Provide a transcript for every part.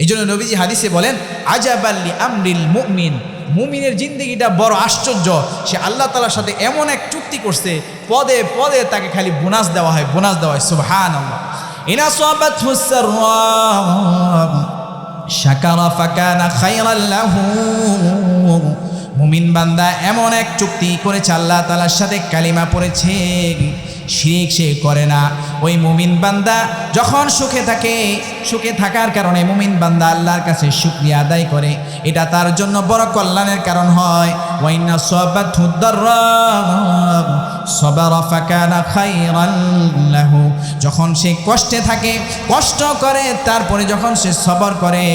এই জন্য নবীজি হাদিসে বলেন, আজাবাল্লি আমরিল মুমিন, মুমিনের জিন্দেগিটা বড় আশ্চর্য। সে আল্লাহ তাআলার সাথে এমন এক চুক্তি করছে, পদে পদে তাকে খালি বোনাস দেওয়া হয়, বোনাস দেওয়া হয়। সুবহানাল্লাহ। ইনা সাবাতহু সাররা শাকারা ফাকানা খায়রাল লাহু। মুমিন বান্দা এমন এক চুক্তি করেছে আল্লাহ তাআলার সাথে, কালিমা পড়েছে, শিরক সে করে না। ওই মুমিন বান্দা যখন সুখে থাকে, সুখে থাকার কারণে মুমিন বান্দা আল্লাহর কাছে শুকরিয়া আদায় করে, এটা তার জন্য বড় কল্যাণের কারণ হয়। ওয়াইন্না সাবাতহু দাররা সাবারা ফাকানা খায়রাল লাহু। যখন সে কষ্টে থাকে, কষ্ট করে, তারপরে যখন সে সবর করে,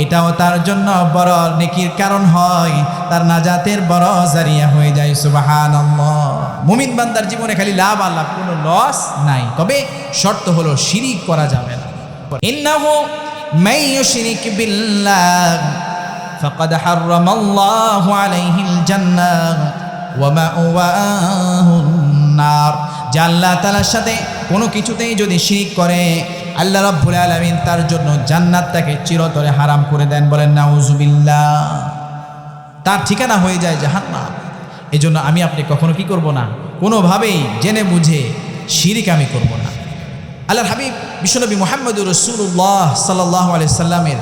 এটাও তার জন্য বড় নেকির কারণ হয়, তার নাজাতের বড় জারিয়া হয়ে যায়। সুবহানাল্লাহ। মুমিন বান্দার জীবনে খালি লাভ আর লাভ, কোনো লস নাই। তবে শর্ত হলো শিরিক করা যাবে না। ইন্নাহু মান ইউশরিক বিল্লাহ ফাকাদ হারামাল্লাহু আলাইহিল জান্নাহ ওয়া মাওয়াহুন নার। যে আল্লাহ তাআলার সাথে কোনো কিছুতেই যদি শিরিক করে, আল্লাহ রাব্বুল আলামিন তার জন্য জান্নাতটাকে চিরতরে হারাম করে দেন। বলেন নাউজুবিল্লাহ। তার ঠিকানা হয়ে যায় জাহান্নাম। এজন্য আমি আপনি কখনো কি করব না, কোনোভাবেই জেনে বুঝে শিরিক আমি করব না। আল্লাহর হাবিব বিশ্বনবী মুহাম্মদুর রাসূলুল্লাহ সাল্লাল্লাহু আলাইহি সাল্লামের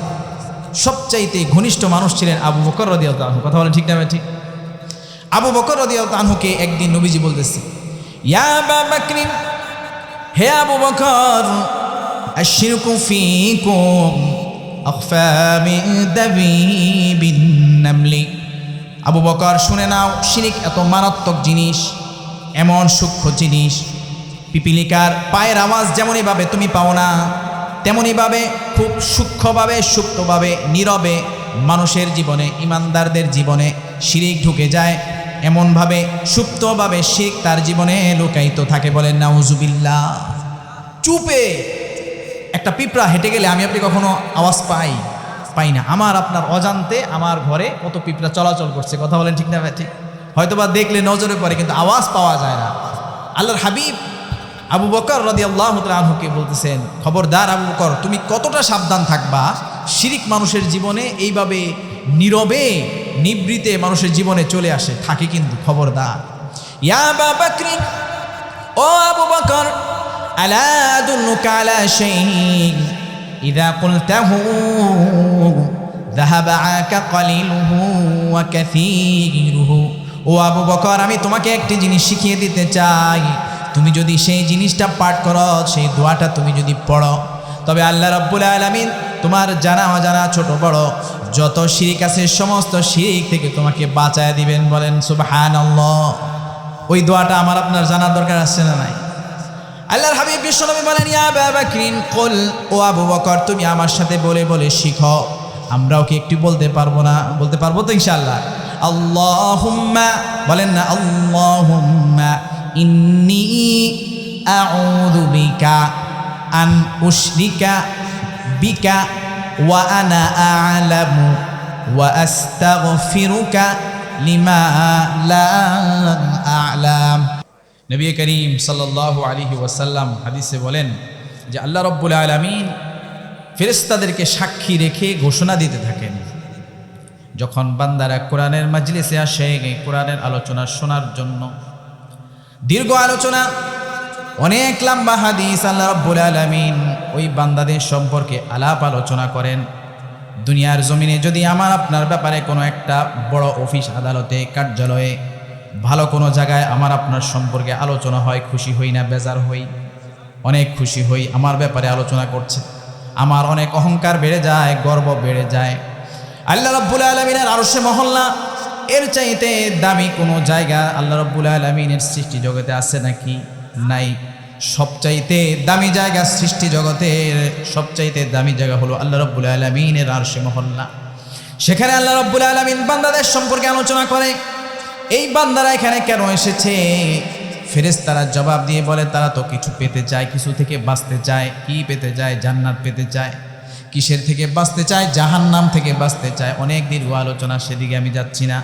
সবচাইতে ঘনিষ্ঠ মানুষ ছিলেন আবু বকর রাদিয়াল্লাহু আনহু। কথা বলেন ঠিক না ঠিক? আবু বকর রাদিয়াল্লাহু আনহুকে একদিন নবীজি বলতেছে, ইয়া আবা বকর, হে আবু বকর, আশরিকু ফীকুম আখফা মিন দাবিবিন নামলি। আবু বকর শুনে নাও, শিরিক এত মারাত্মক জিনিস, এমন সূক্ষ্ম জিনিস, পিপিলিকার পায়ের আওয়াজ যেমনইভাবে তুমি পাও না, তেমনইভাবে খুব সূক্ষ্মভাবে, সুপ্তভাবে, নীরবে মানুষের জীবনে, ইমানদারদের জীবনে শিরিক ঢুকে যায়। এমনভাবে সুপ্তভাবে শিরিক তার জীবনে লুকায়িত থাকে। বলেন নাউজুবিল্লাহ। চুপে একটা পিঁপড়া হেঁটে গেলে আমি আপনি কখনো আওয়াজ পাই না। আমার আপনার অজান্তে আমার ঘরে কত পিঁপড়া চলাচল করছে। কথা বলেন ঠিক না ঠিক? হয়তোবা দেখলে নজরে পড়ে, কিন্তু আওয়াজ পাওয়া যায় না। আল্লাহর হাবিব আবু বকর রাদিয়াল্লাহু তাআলা আনহুকে বলতেছেন, খবরদার আবু বকর, তুমি কতটা সাবধান থাকবা, শিরিক মানুষের জীবনে এইভাবে নীরবে নিবৃতে মানুষের জীবনে চলে আসে, থাকে কিন্তু, খবরদার। ইয়া আবা বকর, ও আবু বকর, আলা আদুল্লুকা আলা শাইইন ইযা কুলতাহু যাহাবা আকা কলিলুহু ওয়া কাসীরুহু। ও আবু বকর, আমি তোমাকে একটি জিনিস শিখিয়ে দিতে চাই। তুমি যদি সেই জিনিসটা পাঠ করো, সেই দোয়াটা তুমি যদি পড়ো, তবে আল্লাহ রাব্বুল আলামিন তোমার জানা অজানা ছোট বড় যত শিরিক আছে সমস্ত শিরিক থেকে তোমাকে বাঁচায় দিবেন। বলেন সুবহানাল্লাহ। ওই দোয়াটা আমার আপনার জানার দরকার আছে না নাই? আল্লাহর হাবিব বিশ্বনবী বলেন, ইয়া আবা বকরিন কুল, ও আবু বকর, তুমি আমার সাথে বলে বলে শিখো। আমরাও কি একটু বলতে পারবো না? বলতে পারবো তো ইনশাআল্লাহ? আল্লাহুম্মা, বলেন না, আল্লাহুম্মা ইন্নী আউযু বিকা আন উশরিকা বিকা ওয়া আনা আ'লামু ওয়া আস্তাগফিরুকা লিমা লা আ'লাম। নবী করিম সাল্লাল্লাহু আলাইহি ওয়াসাল্লাম হাদিসে বলেন যে আল্লাহ রাব্বুল আলামিন ফেরেশতাদেরকে সাক্ষী রেখে ঘোষণা দিতে থাকেন, যখন বান্দারা কোরআনের মাজলিসে আসে, কোরআনের আলোচনা শোনার জন্য, দীর্ঘ আলোচনা, অনেক লম্বা হাদিস, আল্লাহ রাব্বুল আলামিন ওই বান্দাদের সম্পর্কে আলাপ আলোচনা করেন। দুনিয়ার জমিনে যদি আমার আপনার ব্যাপারে কোনো একটা বড় অফিস, আদালতে, কার্যালয়ে, ভালো কোনো জায়গায় আমার আপনার সম্পর্কে আলোচনা হয়, খুশি হই না বেজার হই? অনেক খুশি হই, আমার ব্যাপারে আলোচনা করছে, আমার অনেক অহংকার বেড়ে যায়, গর্ব বেড়ে যায়। আল্লাহ রাব্বুল আলামিনের আরশে মহল্লা এর চাইতে দামি কোনো জায়গা আল্লাহ রাব্বুল আলামিনের সৃষ্টি জগতে আছে নাকি? নাই। সবচাইতে দামি জায়গা সৃষ্টি জগতের, সবচাইতে দামি জায়গা হলো আল্লাহ রাব্বুল আলামিনের আরশে মহল্লা। সেখানে আল্লাহ রাব্বুল আলামিন বান্দাদের সম্পর্কে আলোচনা করে। এই বান্দারা এখানে কেন এসেছে? ফেরেশতারা জবাব দিয়ে বলে, তারা তো কিছু পেতে চায়, কিছু থেকে বাঁচতে চায়। কি পেতে চায়? জান্নাত পেতে চায়। কিসের থেকে বাঁচতে চায়? জাহান্নাম থেকে বাঁচতে চায়। অনেক দীর্ঘ আলোচনা, সেদিকে আমি যাচ্ছি না,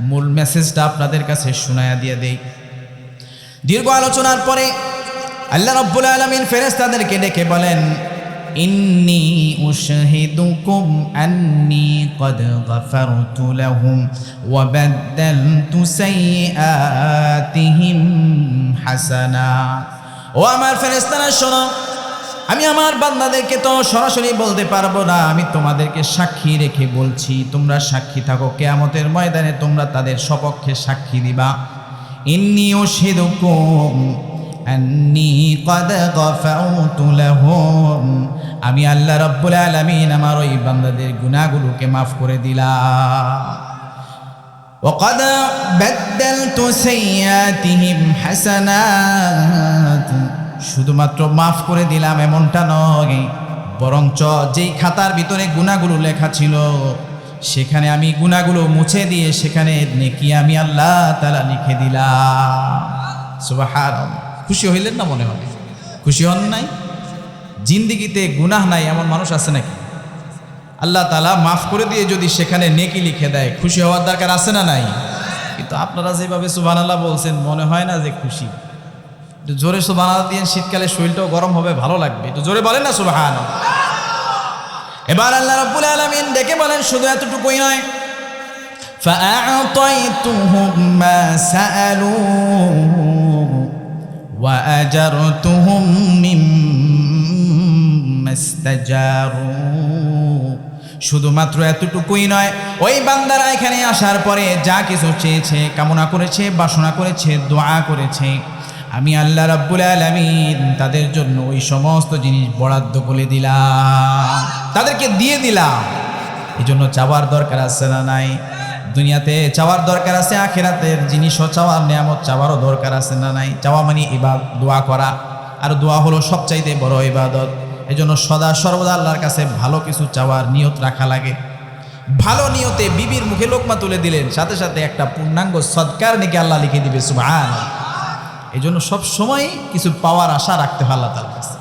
মূল মেসেজটা আপনাদের কাছে শোনায়া দিয়ে দেই। দীর্ঘ আলোচনার পরে আল্লাহ রাব্বুল আলামিন ফেরেশতাদেরকে ডেকে বলেন, ইন্নী উশহিদুকুম قد غفرت لهم وبدلت سيئاتهم حسنات ও আমার ফেরেশতারা শোনো আমি আমার বান্দাদেরকে তো সরাসরি বলতে পারবো না আমি তোমাদেরকে সাক্ষী রেখে বলছি তোমরা সাক্ষী থাকো কিয়ামতের ময়দানে তোমরা তাদের সপক্ষে সাক্ষী দিবা ইন্নী উশহিদুকুম আন্নী ক্বাদ গাফারতু লাহুম আমি আল্লাহ রাব্বুল আলামিন আমার ওই বান্দাদের গুনাহগুলোকে মাফ করে দিলাম وقد بدلت سيئاتهم حسنات শুধুমাত্র মাফ করে দিলাম এমনটা নয় বরঞ্চ যেই খাতার ভিতরে গুনাহগুলো লেখা ছিল সেখানে আমি গুনাহগুলো মুছে দিয়ে সেখানে নেকি আমি আল্লাহ তাআলা লিখে দিলাম সুবহানাল্লাহ খুশি হইলেন না মনে হয় খুশি হন নাই জিন্দেগিতে গুনাহ নাই এমন মানুষ আছে নাকি আল্লাহ তাআলা মাফ করে দিয়ে যদি সেখানে নেকি লিখে দেয় খুশি হওয়ার দরকার আছে না নাই কিন্তু আপনারা যেভাবে সুবহানাল্লাহ বলছেন মনে হয় না যে খুশি একটু জোরে সুবহানাল্লাহ দিয়ে শীতকালে শরীরটাও গরম হবে ভালো লাগবে একটু জোরে বলেন না সুবহানাল্লাহ এবার আল্লাহ রাব্বুল আলামিন ডেকে বলেন শুধু এতটুকুই নয় فأعطيتهم ما سألوا وأجرتهم مما استجاروا শুধুমাত্র এতটুকুই নয় ওই বান্দারা এখানে আসার পরে যা কিছু চেয়েছে কামনা করেছে বাসনা করেছে দোয়া করেছে আমি আল্লাহ রাব্বুল আলামিন তাদের জন্য ওই সমস্ত জিনিস বরাদ্দ করে দিলাম তাদেরকে দিয়ে দিলাম এই জন্য চাওয়ার দরকার আছে না নাই দুনিয়াতে চাওয়ার দরকার আছে আখিরাতের জিনিসও চাওয়ার নিয়ামত চাওয়ারও দরকার আছে না নাই চাওয়া মানে ইবাদত দোয়া করা আর দোয়া হলো সবচাইতে বড় ইবাদত এই জন্য সদা সর্বদা আল্লাহর কাছে ভালো কিছু চাওয়ার নিয়ত রাখা লাগে ভালো নিয়তে বিবির মুখে লোকমা তুলে দিলেন সাথে সাথে একটা পূর্ণাঙ্গ সদকার নেকি আল্লাহ লিখে দিবে সুবহানাল্লাহ এই জন্য সব সময় কিছু পাওয়ার আশা রাখতে হয় আল্লাহ তাআলার কাছে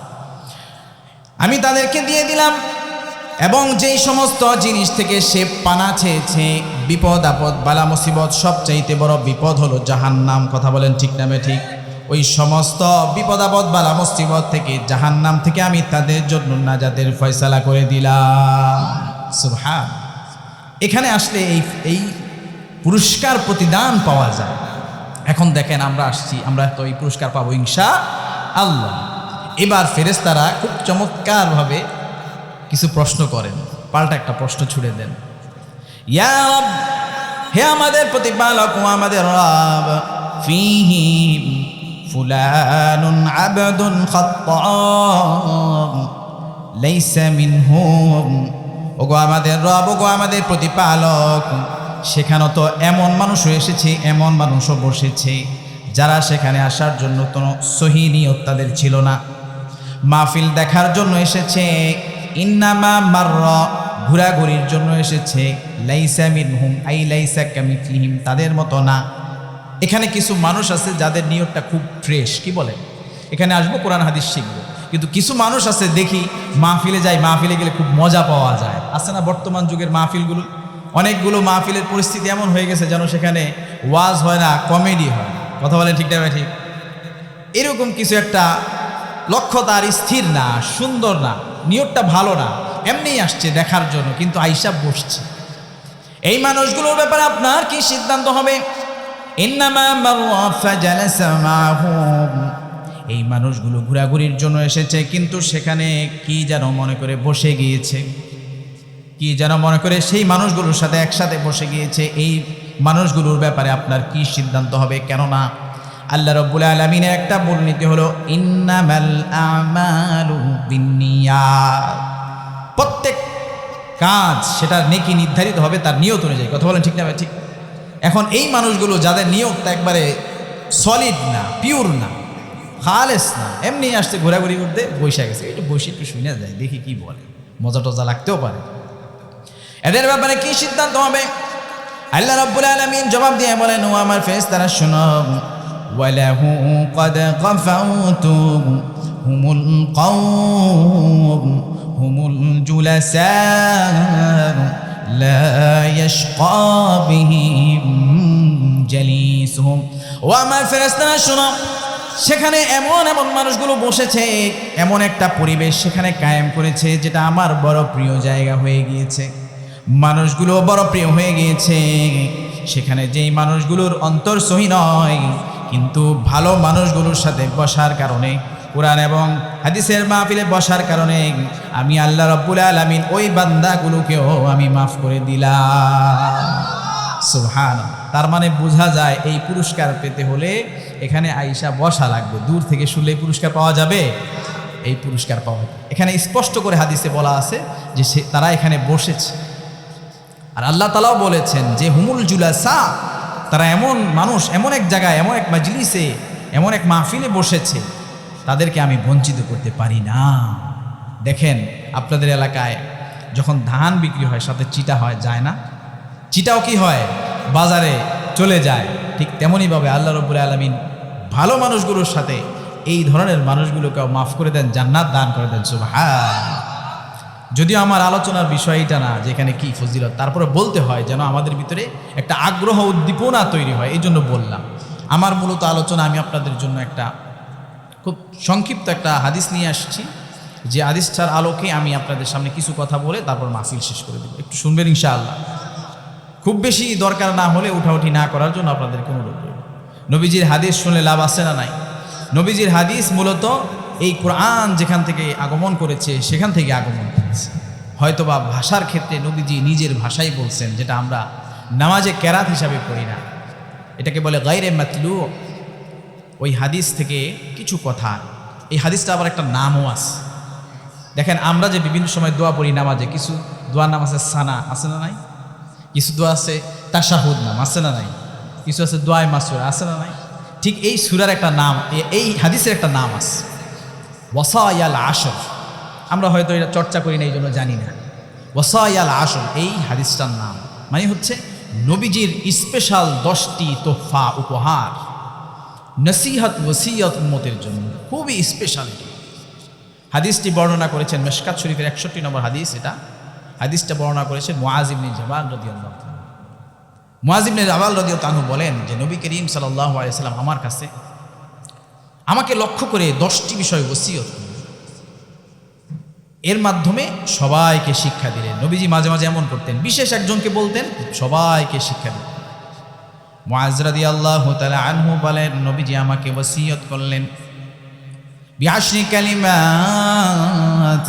আমি তাদেরকে দিয়ে দিলাম এবং যেই সমস্ত জিনিস থেকে সে পানা চেয়েছে বিপদ আপদ বালা মুসিবত সবচাইতে বড় বিপদ হলো জাহান্নাম কথা বলেন ঠিক না ঠিক ওই সমস্ত বিপদ আপদ বালা মুসিবত থেকে জাহান্নাম থেকে আমি তাদের জন্য নাজাতের ফয়সালা করে দিলাম সুবহান এখানে আসলে এই পুরস্কার প্রতিদান পাওয়া যায় এখন দেখেন আমরা আসছি আমরা তো এই পুরস্কার পাবো ইনশাআল্লাহ এবার ফেরেশতারা খুব চমৎকারভাবে কিছু প্রশ্ন করেন পাল্টা একটা প্রশ্ন ছুড়ে দেন ইয়া রব হে আমাদের প্রতিপালক ও আমাদের রব ফীহি ফুলানুন আবদুন খাত্তাম লাইসা মিনহুম ওগো আমাদের রব ওগো আমাদের প্রতিপালক সেখানে তো এমন মানুষও এসেছে এমন মানুষও বসেছে যারা সেখানে আসার জন্য কোনো সহি নিয়ত তাদের ছিল না মাহফিল দেখার জন্য এসেছে ইন্নামা মাররা ঘোরাঘুরির জন্য এসেছে লাইসা মিনহুম আই লাইসা কামিথলিহিম তাদের মতো না এখানে কিছু মানুষ আছে যাদের নিয়তটা খুব ফ্রেশ কি বলে এখানে আসবো কোরআন হাদিস শিখবো কিন্তু কিছু মানুষ আছে দেখি মাহফিলে যায় মাহফিলে গেলে খুব মজা পাওয়া যায় আছে না বর্তমান যুগের মাহফিলগুলো অনেকগুলো মাহফিলের পরিস্থিতি এমন হয়ে গেছে যেন সেখানে ওয়াজ হয় না কমেডি হয় কথা বলেন ঠিক না ঠিক এরকম কিছু একটা লক্ষ্য তার স্থির না সুন্দর না নিয়তটা ভালো না এমনিই আসছে দেখার জন্য কিন্তু আইসা বসছে এই মানুষগুলোর ব্যাপারে আপনার কি সিদ্ধান্ত হবে ইন্নামা মাররা ফাজালাসা মাহুম এই মানুষগুলো ঘোরাঘুরির জন্য এসেছে কিন্তু সেখানে কি যেন মনে করে বসে গিয়েছে কি যেন মনে করে সেই মানুষগুলোর সাথে একসাথে বসে গিয়েছে এই মানুষগুলোর ব্যাপারে আপনার কি সিদ্ধান্ত হবে কেননা আল্লাহ রাব্বুল আলামিনের একটা মূলনীতি হলো ইন্নামাল আমালু বিন্নিয়াত প্রত্যেক কাজ সেটার নেকি নির্ধারিত হবে তার নিয়ত অনুযায়ী কথা বলেন ঠিক না ঠিক এখন এই মানুষগুলো যাদের নিয়তটা একবারে সলিড না পিওর না খালেস না এমনি আসছে ঘোরাঘুরি করতে বসে গেছে একটু বসে একটু শুনে যায় দেখি কি বলে মজা টজা লাগতেও পারে এদের ব্যাপারে কি সিদ্ধান্ত হবে আল্লাহ রাব্বুল আলামিন জবাব দিয়ে বলেন ও আমার ফেরেশতারা শুনো ওয়ালাহু ক্বাদ গাফারতু হুমুল কওম হুমুল জুলাসা লা ইয়াশকা বিহিম জালিসুহুম ও আমার ফেরেশতারা শুনো সেখানে এমন এমন মানুষগুলো বসেছে এমন একটা পরিবেশ সেখানে কায়েম করেছে যেটা আমার বড় প্রিয় জায়গা হয়ে গিয়েছে মানুষগুলো বড় প্রিয় হয়ে গিয়েছে। সেখানে যেই মানুষগুলোর অন্তর সহি নয়, কিন্তু ভালো মানুষগুলোর সাথে বসার কারণে, কোরআন এবং হাদিসের মাহফিলে বসার কারণে আমি আল্লাহ রাব্বুল আলামিন ওই বান্দাগুলোকেও আমি মাফ করে দিলাম। সুবহানাল্লাহ। তার মানে বোঝা যায় এই পুরস্কার পেতে হলে এখানে আয়েশা বসা লাগবে। দূর থেকে শুনলে পুরস্কার পাওয়া যাবে? এই পুরস্কার পাওয়া যাবে। এখানে স্পষ্ট করে হাদিসে বলা আছে যে তারা এখানে বসেছে। আর আল্লাহ তাআলাও বলেছেন যে হুমুল জুলাসা, তারা এমন মানুষ, এমন এক জায়গায়, এমন এক মাজলিসে, এমন এক মাহফিলে বসেছে, তাদেরকে আমি বঞ্চিত করতে পারি না। দেখেন আপনাদের এলাকায় যখন ধান বিক্রি হয় সাথে চিটা হয়, যায় না? চিটাও কি হয়? বাজারে চলে যায়। ঠিক তেমনইভাবে আল্লাহ রাব্বুল আলামিন ভালো মানুষগুলোর সাথে এই ধরনের মানুষগুলোকেও মাফ করে দেন, জান্নাত দান করে দেন। সুবহানাল্লাহ। যদিও আমার আলোচনার বিষয় এটা না যে এখানে কি ফজিলত, তারপরে বলতে হয় যেন আমাদের ভিতরে একটা আগ্রহ উদ্দীপনা তৈরি হয়, এই জন্য বললাম। আমার মূলত আলোচনা আমি আপনাদের জন্য একটা খুব সংক্ষিপ্ত একটা হাদিস নিয়ে আসছি, যে হাদিসটার আলোকে আমি আপনাদের সামনে কিছু কথা বলে তারপর মাহফিল শেষ করে দেব। একটু শুনবেন ইনশাআল্লাহ। খুব বেশি দরকার না হলে উঠাউঠি না করার জন্য আপনাদের কোনো অনুরোধ করব। নবীজির হাদিস শুনলে লাভ আছে না নাই? নবীজির হাদিস মূলত এই কোরআন যেখান থেকে আগমন করেছে সেখান থেকে আগমন করেছে। হয়তোবা ভাষার ক্ষেত্রে নবীজি নিজের ভাষাই বলছেন, যেটা আমরা নামাজে কেরাত হিসাবে পড়ি না, এটাকে বলে গায়রে মাতলু। ওই হাদিস থেকে কিছু কথা, এই হাদিসটা আবার একটা নামও আছে। দেখেন আমরা যে বিভিন্ন সময় দোয়া পড়ি নামাজে, কিছু দোয়ার নাম আছে সানা, আছে না নাই? কিছু দোয়া আছে তাশাহুদ নাম, আছে না নাই? কিছু আছে দোয়ায়ে মাসুরা, আছে না নাই? ঠিক এই সূরার একটা নাম, এই হাদিসের একটা নাম আছে, ওয়াসায়াল আশর। আমরা হয়তো এটা চর্চা করি না, এই জন্য জানি না। ওয়াসায়াল আশর এই হাদিসটার নাম, মানে হচ্ছে নবীজির স্পেশাল 10টি তোহফা, উপহার, নসিহত ওসিয়ত উম্মতের জন্য, খুবই স্পেশাল। হাদিসটি বর্ণনা করেছেন মিশকাত শরীফের 61 নম্বর হাদিস। এটা হাদিসটা বর্ণনা করেছেন মুআয ইবনে জাবাল রাদিয়াল্লাহু তাআলা। মুআয ইবনে জাবাল রাদিয়াল্লাহু তাআলা বলেন যে নবী করিম সাল্লাল্লাহু আলাইহি সাল্লাম আমার কাছে আমাকে লক্ষ্য করে 10টি বিষয় ওসিয়ত করলেন, এর মাধ্যমে সবাইকে শিক্ষা দিলেন। নবীজি মাঝে মাঝে এমন করতেন, বিশেষ একজনকে বলতেন, সবাইকে শিক্ষা দিতেন। মুআয রাদিয়াল্লাহু তাআলা আনহু বলেন নবীজি আমাকে ওসিয়ত করলেন বিআশরি কালিমাত,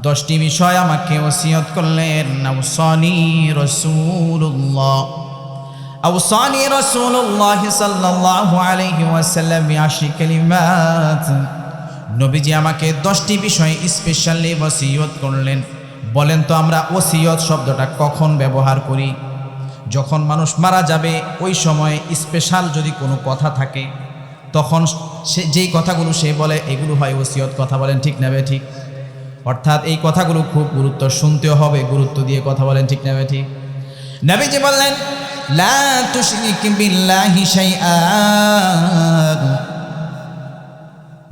10টি বিষয় আমাকে ওসিয়ত করলেন। আওসানি রাসূলুল্লাহ সাল্লাল্লাহু আলাইহি ওয়াসাল্লাম বিআশরি কালিমাত, নবীজি আমাকে 10টি বিষয় স্পেশালি ওসিয়ত করলেন। বলেন তো আমরা ওসিয়ত শব্দটা কখন ব্যবহার করি? যখন মানুষ মারা যাবে ওই সময় স্পেশাল যদি কোনো কথা থাকে, তখন সে যেই কথাগুলো সে বলে এগুলো হয় ওসিয়ত কথা। বলেন ঠিক না বে ঠিক? অর্থাৎ এই কথাগুলো খুব গুরুত্ব, শুনতেও হবে, গুরুত্ব দিয়ে কথা বলেন ঠিক না বে ঠিক? নবীজি বললেন লা তুশরিক বিল্লাহি শাইআন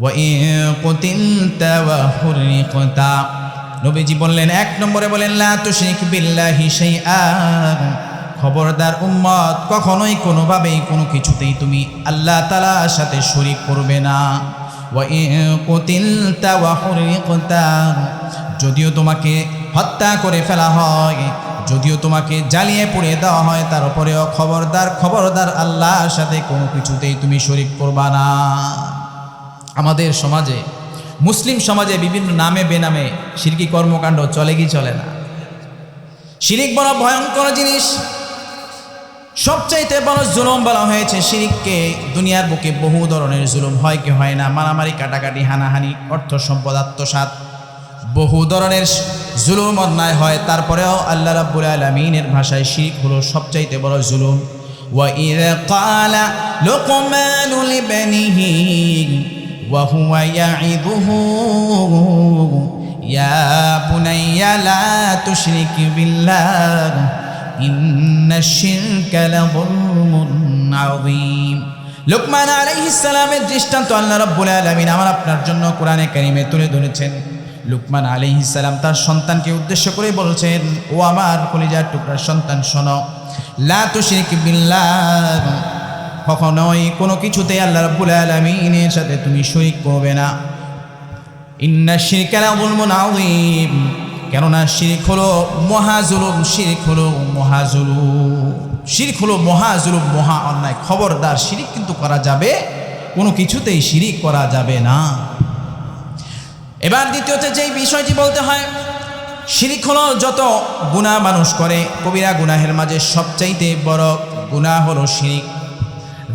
ওয়া ইন কুতিলতা ওয়া হুরিকতা। নবীজি বললেন, 1 নম্বরে বলেন লা তুশরিক বিল্লাহি শাইআন, খবরদার উম্মত, কখনোই কোনোভাবেই কোনো কিছুতেই তুমি আল্লাহ তাআলার সাথে শরীক করবে না। ওয়া ইন কুতিলতা ওয়া হুরিকতা, যদিও তোমাকে হত্যা করে ফেলা হয়, যদিও তোমাকে জ্বালিয়ে পুড়িয়ে দেওয়া হয়, তারপরেও খবরদার আল্লাহর সাথে কোনো কিছুতেই তুমি শরীক করবা না। আমাদের সমাজে, মুসলিম সমাজে বিভিন্ন নামে বেনামে শিরকি কর্মকাণ্ড চলে কি চলে না? শিরিক বড় ভয়ঙ্কর জিনিস। সবচাইতে বড় জুলুম বলা হয়েছে শিরিককে। দুনিয়ার বুকে বহু ধরনের জুলুম হয় কি হয় না? মারামারি, কাটাকাটি, হানাহানি, অর্থ সম্পদ আত্মসাৎ, বহু ধরনের জুলুম অন্যায় হয়। তারপরেও আল্লাহ রাব্বুল আলামিনের ভাষায় শিরিক হলো সবচাইতে বড় জুলুম। ওয়া ইযা ক্বালা লুকমানু লিবনিহি ওয়া হুয়া ইয়াইদুহু ইয়া বুনাইয়া লা তুশরিক বিল্লাহ ইন্নাশ শিরকা লাযুলমুন আযীম। লুকমান আলাইহিস সালামের দৃষ্টান্ত আল্লাহ রাব্বুল আলামিন আমার আপনার জন্য কোরআনে কারীমে তুলে ধরেছেন। লুকমান আলাইহিস সালাম তার সন্তানকে উদ্দেশ্য করে বলছেন, ও আমার কলিজার টুকরার সন্তান, শোনো, লা তুশরিক বিল্লাহ, কখনোই কোনো কিছুতে আল্লাহ রাব্বুল আলামিনের সাথে তুমি শরীক করবে না। ইন্নাশ শিরকা লাযুলমুন আযীম, কেননা শিরক হলো মহাজুলুম, শিরক হলো মহাজুলুম, শিরক হলো মহাজুলুম, মহা অন্যায়। খবরদার, শিরিক কিন্তু করা যাবে, কোনো কিছুতেই শিরিক করা যাবে না। এবার দ্বিতীয়তে যেই বিষয়টি বলতে হয়, শিরিক হলো যত গুনাহ মানুষ করে, কবিরা গুনাহের মাঝে সবচাইতে বড় গুনাহ হলো শিরিক।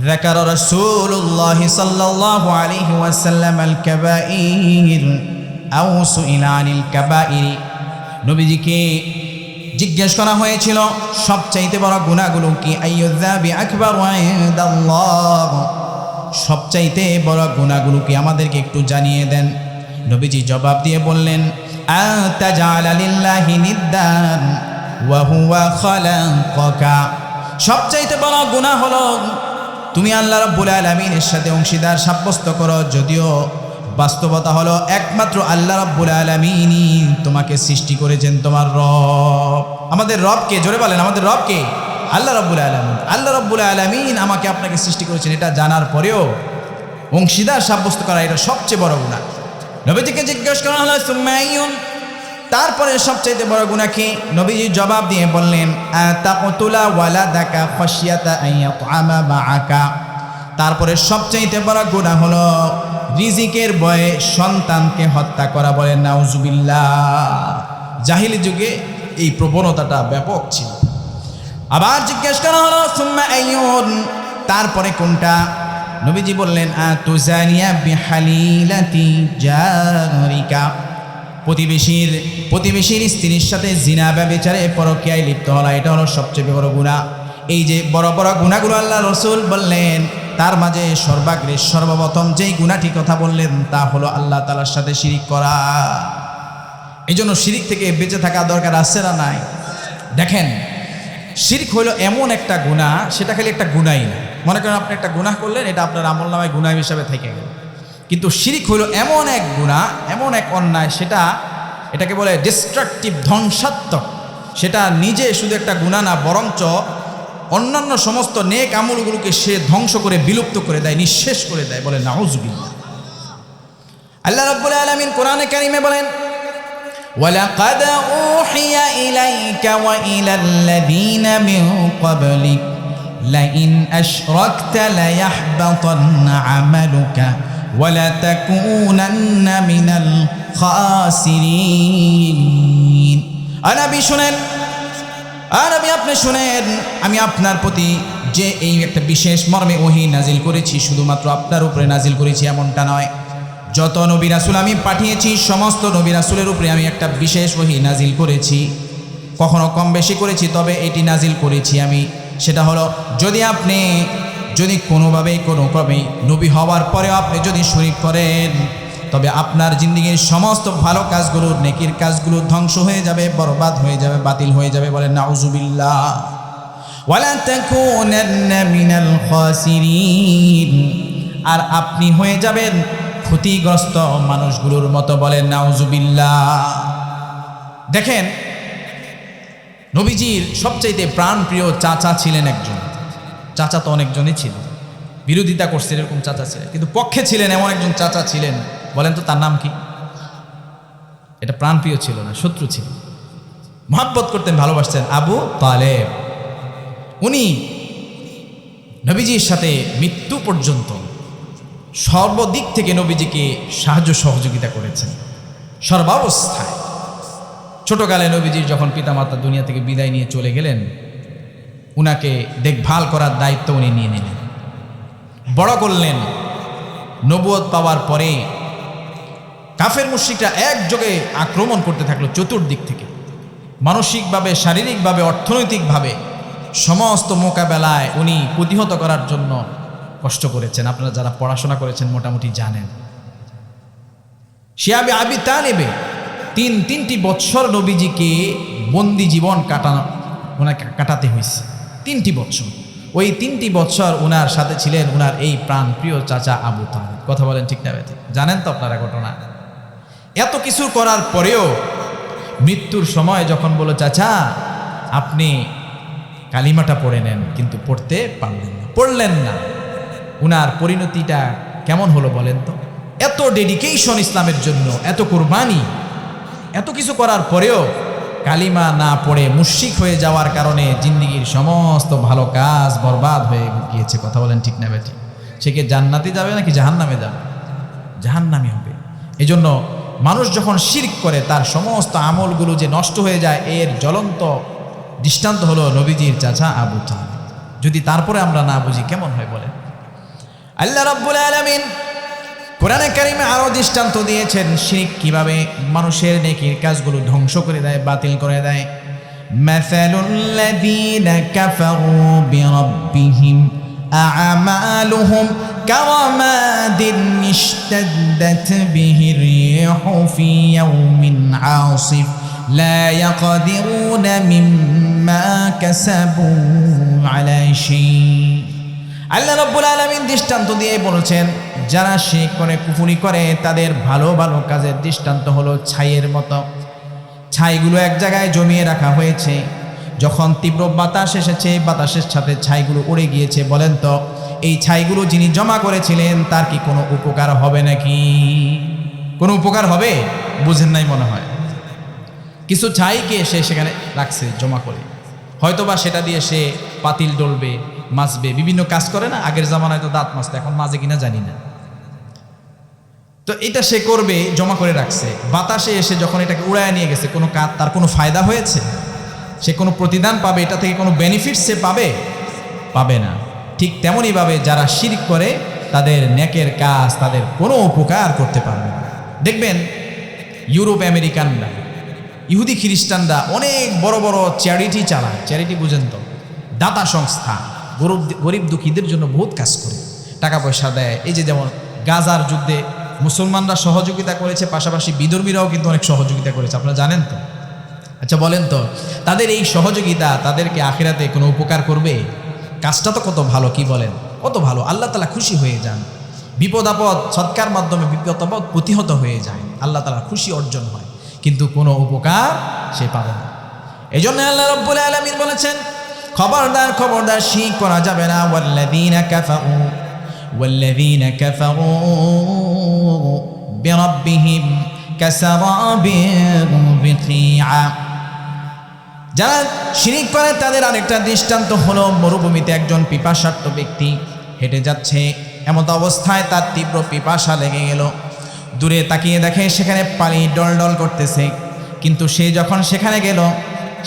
যাকার রাসূলুল্লাহ সাল্লাল্লাহু আলাইহি ওয়াসাল্লাম আল কাবাইর আও সুইলা আনিল কাবাইর। নবীজিকে জিজ্ঞেস করা হয়েছিল সবচাইতে বড় গুনাহগুলো কি, আইয়ুযাবি আকবার ইনদাল্লাহ, সবচাইতে বড় গুনাহগুলো কি আমাদেরকে একটু জানিয়ে দেন। নবীজি জবাব দিয়ে বললেন, আতাজালা লিল্লাহি নিদ্দান ওয়া হুয়া খালাকাকা, সবচাইতে বড় গুনাহ হলো তুমি আল্লাহ রাব্বুল আলামিনের সাথে অংশীদার সাব্যস্ত করো, যদিও বাস্তবতা হলো একমাত্র আল্লাহ রাব্বুল আলামিনই তোমাকে সৃষ্টি করেছেন, তোমার রব। আমাদের রবকে জোরে বলেন, আমাদের রবকে আল্লাহ রাব্বুল আলামিন। আল্লাহ রাব্বুল আলামিন আমাকে আপনাকে সৃষ্টি করেছেন, এটা জানার পরেও অংশীদার সাব্যস্ত করা এটা সবচেয়ে বড় গুনাহ। নবীজিকে জিজ্ঞেস করা হলো সুম্মাইয়ুন, তারপরে সবচেয়ে বড় গুনাহ কি? নবীজি জবাব দিয়ে বললেন, আতাকতুলা ওয়ালাদাকা খাশিয়াতা আইয়াতআমা মাআকা, তারপরে সবচেয়ে বড় গুনাহ হলো রিজিকের ভয়ে সন্তানকে হত্যা করা। বলেন নাউজুবিল্লাহ। জাহিলি যুগে এই প্রবণতাটা ব্যাপক ছিল। আবার জিজ্ঞেস করা হলো সুম্মা আইয়ুন, তারপরে কোনটা? নবীজি বললেন, আতুজানিয়া বিহালিলাতি জারিকা, প্রতিবেশীর স্ত্রীর সাথে জিনা ব্যভিচারে পরকীয়ায় লিপ্ত হলো, এটা হলো সবচেয়ে বড় গুনাহ। এই যে বড় বড় গুনাহগুলো আল্লাহ রাসূল বললেন, তার মাঝে সর্বাগ্রে সর্বপ্রথম যেই গুনাহটি কথা বললেন তা হলো আল্লাহ তাআলার সাথে শিরিক করা। এই জন্য শিরিক থেকে বেঁচে থাকা দরকার আছে না নাই? দেখেন, শিরিক হলো এমন একটা গুনাহ, সেটা খালি একটা গুনাহই না। মনে করেন আপনি একটা গুনাহ করলেন, এটা আপনার আমলনামায় গুনাহ হিসাবে থেকে গেল। কিন্তু শিরিক হলো এমন এক গুনাহ, এমন এক অন্যায়, এটাকে বলে ডিস্ট্রাকটিভ, ধ্বংসাত্মক। সেটা নিজে শুধু একটা গুনাহ না, বরঞ্চ অন্যান্য সমস্ত নেক আমলগুলোকে সে ধ্বংস করে বিলুপ্ত করে দেয়, নিঃশেষ করে দেয়। বলে নাউজুবিল্লাহ। আল্লাহ রাব্বুল আলামিন কোরআনে কারিমে বলেন, ওয়ালাকাদ উহিয়া ইলাইকা ওয়া ইলাল্লাযীনা মিন ক্বাবলিক লাইন আশরাকতা লায়াহবাতান্না আমালুকা ওয়া লাতাকুনান্না মিনাল খাসিরিন। নবী শুনেন, নবী আপনি শুনেন, আমি আপনার প্রতি যে এই একটা বিশেষ মর্মে ওহী নাজিল করেছি, শুধুমাত্র আপনার উপরে নাজিল করেছি এমনটা নয়। যত নবী রাসূল আমি পাঠিয়েছি, সমস্ত নবী রাসূলের উপরে আমি একটা বিশেষ ওহী নাজিল করেছি। কখনো কম বেশি করেছি, তবে এটি নাজিল করেছি আমি। সেটা হলো, যদি কোনোভাবে কোনো ক্রমে নবী হওয়ার পরেও আপনি যদি শিরক করেন, তবে আপনার জিন্দেগীর সমস্ত ভালো কাজগুলো, নেকির কাজগুলো ধ্বংস হয়ে যাবে, বরবাদ হয়ে যাবে, বাতিল হয়ে যাবে। বলেন নাউজুবিল্লাহ। ওয়ালা তাকুনান্না মিনাল খাসিরিন, আর আপনি হয়ে যাবেন ক্ষতিগ্রস্ত মানুষগুলোর মতো। বলেন নাউজুবিল্লাহ। দেখেন, নবীজির সবচাইতে প্রাণপ্রিয় চাচা ছিলেন একজন। চাচা তো অনেকজনই ছিল, বিরোধিতা করছেন এরকম চাচা ছিলেন, কিন্তু পক্ষে ছিলেন এমন একজন চাচা ছিলেন। বলেন তো তার নাম কি? এটা প্রাণপ্রিয় ছিল না, শত্রু ছিল। মহব্বত করতেন, ভালোবাসতেন, আবু তালেব। উনি নবীজির সাথে মৃত্যু পর্যন্ত সর্বদিক থেকে নবীজিকে সাহায্য সহযোগিতা করেছেন, সর্বাবস্থায়। ছোটকালে নবীজির যখন পিতামাতা দুনিয়া থেকে বিদায় নিয়ে চলে গেলেন, উনাকে দেখভাল করার দায়িত্ব উনি নিয়ে নিলেন, বড় করলেন। নবুয়ত পাওয়ার পরে কাফের মুশরিকরা একযোগে আক্রমণ করতে থাকলো চতুর্দিক থেকে, মানসিকভাবে, শারীরিকভাবে, অর্থনৈতিকভাবে সমস্ত মোকাবেলায় উনি প্রতিহত করার জন্য কষ্ট করেছেন। আপনারা যারা পড়াশোনা করেছেন মোটামুটি জানেন। শিয়াবে আবি তালেবে তিনটি বৎসর নবীজিকে বন্দি জীবন ওনাকে কাটাতে হয়েছে। 3টি বৎসর। ওই 3টি বৎসর ওনার সাথে ছিলেন ওনার এই প্রাণ প্রিয় চাচা আবু তালেব। কথা বলেন ঠিক না বেঠিক? জানেন তো আপনারা ঘটনা। এত কিছু করার পরেও মৃত্যুর সময় যখন বলল, চাচা আপনি কালিমাটা পড়ে নেন, কিন্তু পড়তে পড়লেন না। উনার পরিণতিটা কেমন হলো বলেন তো? এত ডেডিকেশন ইসলামের জন্য, এত কোরবানি, এত কিছু করার পরেও কালিমা না পড়ে মুশরিক হয়ে যাওয়ার কারণে জিন্দেগির সমস্ত ভালো কাজ বরবাদ হয়ে গিয়েছে। কথা বলেন ঠিক না বেঠিক? সে কি জান্নাতে যাবে নাকি জাহান্নামে যাবে? জাহান্নামী হবে। এজন্য মানুষ যখন শিরক করে তার সমস্ত আমলগুলো যে নষ্ট হয়ে যায়, এর জ্বলন্ত দৃষ্টান্ত হলো নবীজির চাচা আবু তালেব। যদি তারপরে আমরা না বুঝি কেমন হয় বলেন? আল্লাহ রাব্বুল আলামিন কোরআনে কারিমে আরো দৃষ্টান্ত দিয়েছেন শিরক কিভাবে মানুষের নেকির কাজগুলো ধ্বংস করে দেয়, বাতিল করে দেয়। মাসালুল্লাযীনা কাফারু বিরাব্বিহিম আ'মালুহুম কারামাদিন ইশতাদ্দাত বিহির রিহু ফি ইয়াউমিন আসিফ লা ইয়াকদিরুনা মিম্মা কাসাবু আলা শাই। আল্লাহ রাব্বুল আলামিন দৃষ্টান্ত দিয়ে বলেছেন, যারা শিরক করে, কুফরি করে, তাদের ভালো ভালো কাজের দৃষ্টান্ত হলো ছাইয়ের মতো। ছাইগুলো এক জায়গায় জমিয়ে রাখা হয়েছে, যখন তীব্র বাতাস এসেছে, বাতাসের সাথে ছাইগুলো উড়ে গিয়েছে। বলেন তো এই ছাইগুলো যিনি জমা করেছিলেন তার কি কোনো উপকার হবে নাকি? কোনো উপকার হবে? বুঝেন নাই মনে হয়। কিছু ছাইকে সে সেখানে রাখছে জমা করে, হয়তোবা সেটা দিয়ে সে পাতিল ডলবে, মাজবে, বিভিন্ন কাজ করে না। আগের জামানায় তো দাঁত মাজতে, এখন মাজে কিনা জানি না। তো এটা সে করবে, জমা করে রাখছে। বাতাসে এসে যখন এটাকে উড়ায় নিয়ে গেছে, কোনো কাজ, তার কোনো ফায়দা হয়েছে? সে কোনো প্রতিদান পাবে? এটা থেকে কোনো বেনিফিট সে পাবে? পাবে না। ঠিক তেমনইভাবে যারা শিরক করে তাদের নেকের কাজ তাদের কোনো উপকার করতে পারবে না। দেখবেন ইউরোপ আমেরিকানরা, ইহুদি খ্রিস্টানরা অনেক বড় বড় চ্যারিটি চালায়। চ্যারিটি বুঝেন তো? দাতা সংস্থা, গরিব দুঃখীদের জন্য বহুত কাজ করে, টাকা পয়সা দেয়। এই যে যেমন গাজার যুদ্ধে মুসলমানরা সহযোগিতা করেছে, পাশাপাশি বিধর্মীরাও কিন্তু অনেক সহযোগিতা করেছে, আপনারা জানেন তো? আচ্ছা বলেন তো, তাদের এই সহযোগিতা তাদেরকে আখিরাতে কোনো উপকার করবে? কাজটা তো কত ভালো, কি বলেন? কত ভালো, আল্লাহ তাআলা খুশি হয়ে যান। বিপদ আপদ সৎকার মাধ্যমে বিপদ আপদ প্রতিহত হয়ে যায়, আল্লাহ তাআলা খুশি অর্জন হয়, কিন্তু কোনো উপকার সে পাবে না। এই জন্য আল্লাহ রাব্বুল আলামিন বলেছেন, খবরদার খবরদার শিরক করা যাবে না। ওয়াল্লাযীনা কাফারু বিরাব্বিহিম কাসারাবিন বিকিআ। যারা শিরক করে তাদের আরেকটা দৃষ্টান্ত হলো মরুভূমিতে একজন পিপাসার্ত ব্যক্তি হেঁটে যাচ্ছে, এমত অবস্থায় তার তীব্র পিপাসা লেগে গেল। দূরে তাকিয়ে দেখে সেখানে পানি ডলডল করতেছে, কিন্তু সে যখন সেখানে গেল,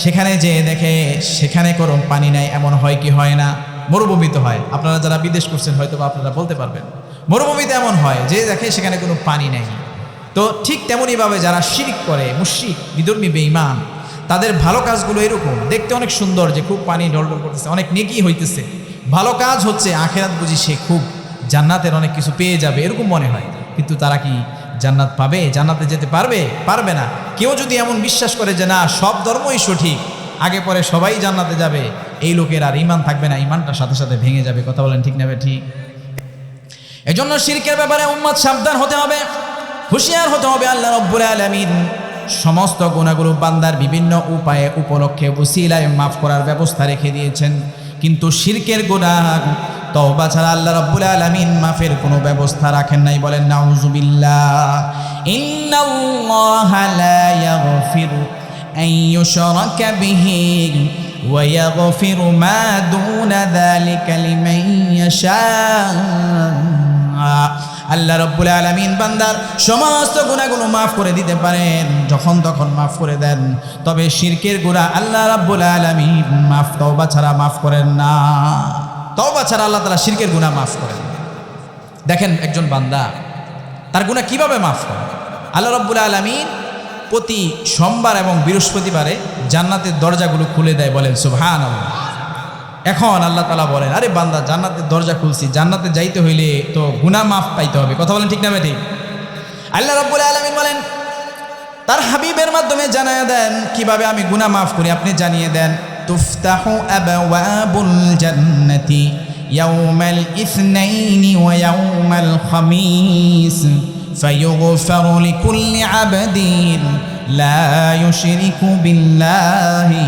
সেখানে যেয়ে দেখে সেখানে কোনো পানি নাই। এমন হয় কি হয় না? মরুভূমিতে হয়। আপনারা যারা বিদেশ করছেন হয়তো আপনারা বলতে পারবেন, মরুভূমিতে এমন হয় যে দেখে সেখানে কোনো পানি নেই। তো ঠিক তেমনইভাবে যারা শিরক করে, মুশরিক, বিধর্মী, বেঈমান, তাদের ভালো কাজগুলো এরকম দেখতে অনেক সুন্দর, যে খুব পানি ডলডল করতেছে, অনেক নেকি হইতেছে, ভালো কাজ হচ্ছে, আখেরাত বুঝি সে খুব জান্নাতের অনেক কিছু পেয়ে যাবে এরকম মনে হয়। কিন্তু তারা কি জান্নাত পাবে? জান্নাতে যেতে পারবে? পারবে না। কেউ যদি এমন বিশ্বাস করে যে না সব ধর্মই সঠিক, আগে পরে সবাই জান্নাতে যাবে, এই লোকের আর ঈমান থাকবে না, ঈমানটার সাথে সাথে ভেঙে যাবে। কথা বলেন ঠিক না ঠিক? এজন্য শিরকের ব্যাপারে উম্মত সাবধান হতে হবে, হুঁশিয়ার হতে হবে। আল্লাহ রাব্বুল আলামিন সমস্ত গুনাহগুলো বান্দার বিভিন্ন উপায়ে, উপলক্ষে, ওসিলায় মাফ করার ব্যবস্থা রেখে দিয়েছেন, কিন্তু শিরকের গুনাহ তওবা ছাড়া আল্লাহ রাব্বুল আলামিন মাফের কোনো ব্যবস্থা রাখেন নাই। বলেন নাউযুবিল্লাহ। ইন্নাল্লাহা লা ইয়াগফিরু আন ইউশরাকা বিহি ওয়া ইয়াগফিরু মা দুনা যালিকা লিমান ইয়াশা। আল্লাহ রাব্বুল আলামিন বান্দার সমস্ত গুনাহগুলো মাফ করে দিতে পারেন, যখন তখন মাফ করে দেন। তবে শিরকের গুনাহ আল্লাহ রাব্বুল আলামিন মাফ তওবা ছাড়া মাফ করেন না। তওবা ছাড়া আল্লাহ তাআলা শিরকের গুনাহ মাফ করেন। দেখেন একজন বান্দা তার গুনাহ কিভাবে মাফ করে। আল্লাহ রাব্বুল আলামিন প্রতি সোমবার এবং বৃহস্পতিবারে জান্নাতের দরজাগুলো খুলে দেয়। বলেন সুবহানাল্লাহ। এখন আল্লাহ তাআলা বলেন, আরে বান্দা জান্নাতের দরজা খুলছি, জান্নাতে যাইতে হইলে তো গুনাহ মাফ পাইতে হবে। কথা বলেন ঠিক না ঠিক? আল্লাহ রাব্বুল আলামিন বলেন, তার হাবিবের মাধ্যমে জানায়া দেন কিভাবে আমি গুনাহ মাফ করি, আপনি জানিয়ে দেন। তুফতাহু আবওয়াবুল জান্নাতি ইয়াউমাল ইসনাইনি ওয়া ইয়াউমাল খামিস ফায়ুগফারু লিকুল্লি আবদিন লা ইউশরিকু বিল্লাহি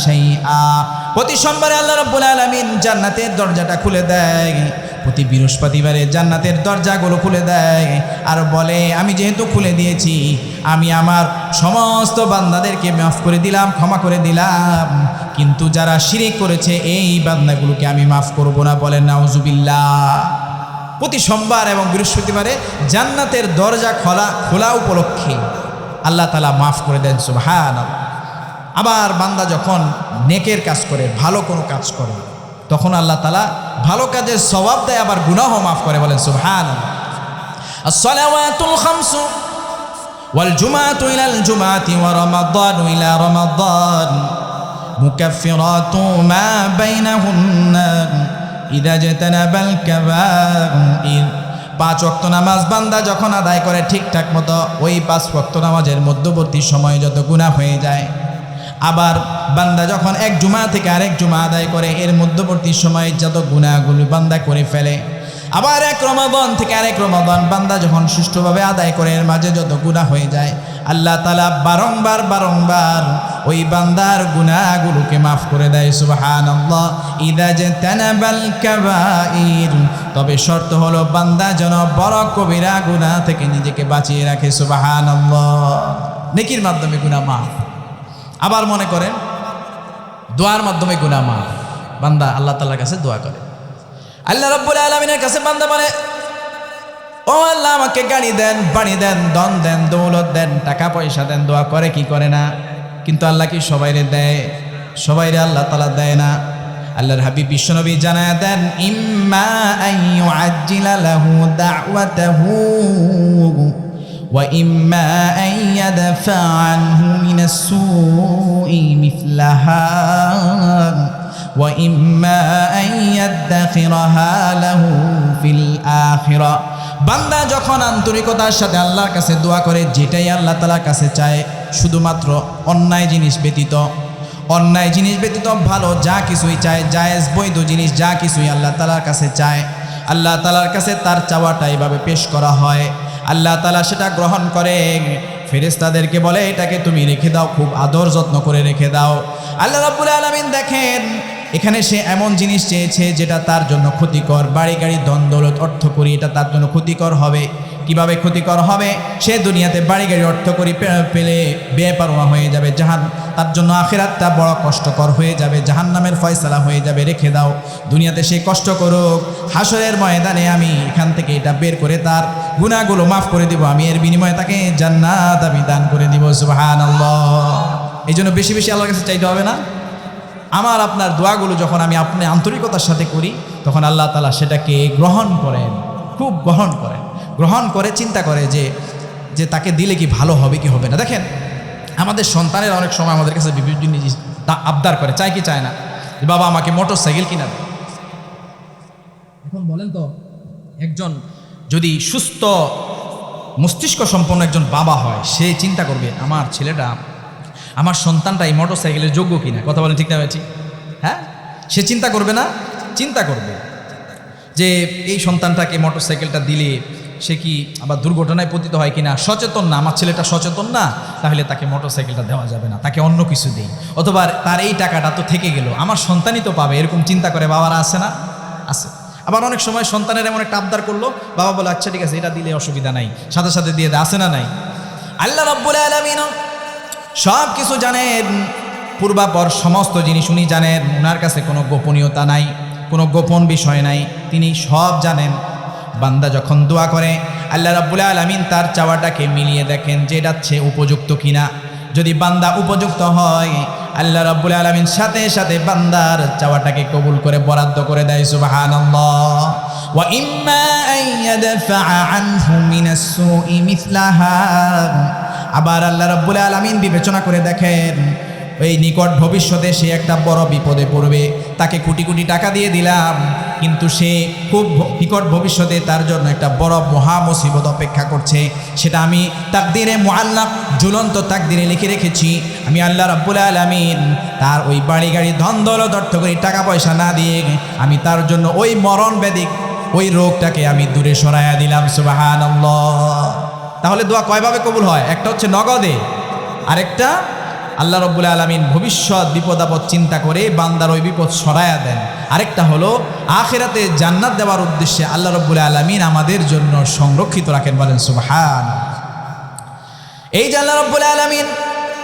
শাইআ। প্রতি সোমবারে আল্লাহ রাব্বুল আলামিন জান্নাতের দরজাটা খুলে দেয়। প্রতি বৃহস্পতিবারে জান্নাতের দরজাগুলো খুলে দেয় আর বলে, আমি যেহেতু খুলে দিয়েছি, আমি আমার সমস্ত বান্দাদেরকে মাফ করে দিলাম, ক্ষমা করে দিলাম, কিন্তু যারা শিরিক করেছে এই বান্দাগুলোকে আমি মাফ করব না। বলেন নাউজুবিল্লাহ। প্রতি সোমবার এবং বৃহস্পতিবারে জান্নাতের দরজা খোলা উপলক্ষে আল্লাহ তাআলা মাফ করে দেন। সুবহানাল্লাহ। আবার বান্দা যখন নেকের কাজ করে, ভালো কোনো কাজ করে, তখন আল্লাহ তাআলা ভালো কাজের সওয়াব দেয়, আবার গুনাহও মাফ করে। বলেন সুবহানাল্লাহ। আস-সালাওয়াতুল খামসু ওয়াল জুমআতু ইলাল জুমআতি ওয়া রমাদানু ইলা রমাদান মুকাফফিরাতু মা বাইনাহুন্না ইযা জাতানাবাল কাবাইর। 5 ওয়াক্ত নামাজ বান্দা যখন আদায় করে ঠিকঠাক মতো, ওই 5 ওয়াক্ত নামাজের মধ্যবর্তী সময়ে যত গুনাহ হয়ে যায়, আবার বান্দা যখন এক জুমা থেকে আরেক জুমা আদায় করে, এর মধ্যবর্তী সময়ে যত গুনাহগুলো বান্দা করে ফেলে, আবার এক রমাদান থেকে আরেক রমাদান বান্দা যখন সুষ্ঠুভাবে আদায় করে, এর মাঝে যত গুনাহ হয়ে যায়, আল্লাহ তাআলা বারংবার ওই বান্দার গুনাহগুলোকে মাফ করে দেয়। সুবহানাল্লাহ। ইযা জাতানাবাল কাবাইর, তবে শর্ত হলো বান্দা যেন বড় কবিরা গুনাহ থেকে নিজেকে বাঁচিয়ে রাখে। সুবহানাল্লাহ। নেকির মাধ্যমে গুনাহ মাফ। আবার মনে করেন দোয়ার মাধ্যমে গুনাহ মাফ। বান্দা আল্লাহ তাআলার কাছে দোয়া করে, আল্লাহ রাব্বুল আলামিনের কাছে বান্দা বলে, ও আল্লাহ আমাকে গাড়ি দেন, বাড়ি দেন, ধন দেন, দৌলত দেন, টাকা পয়সা দেন। দোয়া করে কি করে না? কিন্তু আল্লাহ কি সবাইরে দেয়? সবাইরে আল্লাহ তাআলা দেয় না। আল্লাহর হাবিব বিশ্বনবী জানায়া দেন, ইম্মা আন ইউআজ্জিলা লাহু দাওয়াতাহু ওয়া ইম্মা আন ইয়াদফা আনহু মিনাস সুই মিসলাহা ওয়া ইম্মা আন ইয়াদখিরাহা লাহু ফিল আখিরাহ। বান্দা যখন আন্তরিকতার সাথে আল্লাহর কাছে দোয়া করে, যেটাই আল্লাহ তাআলার কাছে চায়, শুধুমাত্র অন্যায় জিনিস ব্যতীত ভালো যা কিছুই চায়, জায়েজ বৈধ জিনিস যা কিছুই আল্লাহ তাআলার কাছে চায়, আল্লাহ তাআলার কাছে তার চাওয়াটা এইভাবে পেশ করা হয়, আল্লাহ তাআলা সেটা গ্রহণ করে। ফেরেশতাদেরকে বলে, এটাকে তুমি রেখে দাও, খুব আদর যত্ন করে রেখে দাও। আল্লাহ রাব্বুল আলামিন দেখেন, এখানে সে এমন জিনিস চেয়েছে যেটা তার জন্য ক্ষতিকর, বাড়ি গাড়ি ধন দৌলত অর্থ করি, এটা তার জন্য ক্ষতিকর হবে। কিভাবে ক্ষতিকর হবে? সে দুনিয়াতে বাড়ি গাড়ি অর্থ করি পেলে বেপরোয়া হয়ে যাবে, তার জন্য আখিরাতটা বড় কষ্টকর হয়ে যাবে, জাহান্নামের ফয়সালা হয়ে যাবে। রেখে দাও, দুনিয়াতে সে কষ্ট করুক, হাসরের ময়দানে আমি এখান থেকে এটা বের করে তার গুনাহগুলো মাফ করে দিব, আমি এর বিনিময়ে তাকে জান্নাত আমি দান করে দিব। সুবহানাল্লাহ। এই জন্য বেশি বেশি আল্লাহর কাছে চাইতে হবে না। আমার আপনার দোয়াগুলো যখন আমি আপনি আন্তরিকতার সাথে করি, তখন আল্লাহ তাআলা সেটাকে গ্রহণ করেন, খুব গ্রহণ করে চিন্তা করে যে তাকে দিলে কি ভালো হবে কি হবে না। দেখেন, আমাদের সন্তানের অনেক সময় আমাদের কাছে বিভিন্ন জিনিস আবদার করে, চায় কি চায় না, যে বাবা আমাকে মোটর সাইকেল কিনা দেয়। এখন বলেন তো, একজন যদি সুস্থ মস্তিষ্ক সম্পন্ন একজন বাবা হয়, সে চিন্তা করবে আমার ছেলেটা, আমার সন্তানটা এই মোটর সাইকেলের যোগ্য কিনা। কথা বলেন ঠিক না ভাই? হ্যাঁ, সে চিন্তা করবে না? চিন্তা করবে যে এই সন্তানটাকে মোটর সাইকেলটা দিলে সে কি আবার দুর্ঘটনায় পতিত হয় কিনা। সচেতন না, আমার ছেলেটা সচেতন না, তাহলে তাকে মোটর সাইকেলটা দেওয়া যাবে না, তাকে অন্য কিছু দেই, অথবা তার এই টাকাটা তো থেকে গেল, আমার সন্তানই তো পাবে, এরকম চিন্তা করে বাবারা আছে না? আছে। আবার অনেক সময় সন্তানের এমন একটা আবদার করলো, বাবা বলে আচ্ছা ঠিক আছে, এটা দিলে অসুবিধা নাই, সাথে সাথে দিয়ে দেয়, আছে না নাই? আল্লাহ রাব্বুল আলামিন সব কিছু জানেন, পূর্বাপর সমস্ত জিনিস উনি জানেন, ওনার কাছে কোনো গোপনীয়তা নাই, কোনো গোপন বিষয় নাই, তিনি সব জানেন। বান্দা যখন দোয়া করে, আল্লাহ রাব্বুল আলামিন তার চাওয়াটাকে মিলিয়ে দেখেন যে এটা সে উপযুক্ত কিনা। যদি বান্দা উপযুক্ত হয়, আল্লাহ রাব্বুল আলামিন সাথে সাথে বান্দার চাওয়াটাকে কবুল করে বরাদ্দ করে দেয়। সুবহানাল্লাহ। ওয়া ইম্মা আন ইয়াদফা আনহু মিনাস সুই মিসলাহা। আবার আল্লাহ রাব্বুল আলামিন বিবেচনা করে দেখেন, ওই নিকট ভবিষ্যতে সে একটা বড় বিপদে পড়বে, তাকে কোটি কোটি টাকা দিয়ে দিলাম, কিন্তু সে খুব নিকট ভবিষ্যতে তার জন্য একটা বড় মহা মুসিবত অপেক্ষা করছে, সেটা আমি তাকদিরে মুআল্লাক, ঝুলন্ত তাকদিরে লিখে রেখেছি। আমি আল্লাহ রাব্বুল আলামিন তার ওই বাড়ি গাড়ি ধন দৌলত অর্থ করি টাকা পয়সা না দিয়ে আমি তার জন্য ওই মরণ ব্যাধি, ওই রোগটাকে আমি দূরে সরাইয়া দিলাম। সুবহানাল্লাহ। তাহলে দোয়া কয়ভাবে কবুল হয়? একটা হচ্ছে নগদে, আরেকটা আল্লাহ রাব্বুল আলামিন ভবিষ্যৎ বিপদ আপদ চিন্তা করে বান্দার ওই বিপদ সরায়া দেন। আরেকটা হলো আখিরাতে জান্নাত দেওয়ার উদ্দেশ্যে আল্লাহ রাব্বুল আলামিন আমাদের জন্য সংরক্ষিত রাখেন, বলেন সুবহান। এই যে আল্লাহ রাব্বুল আলামিন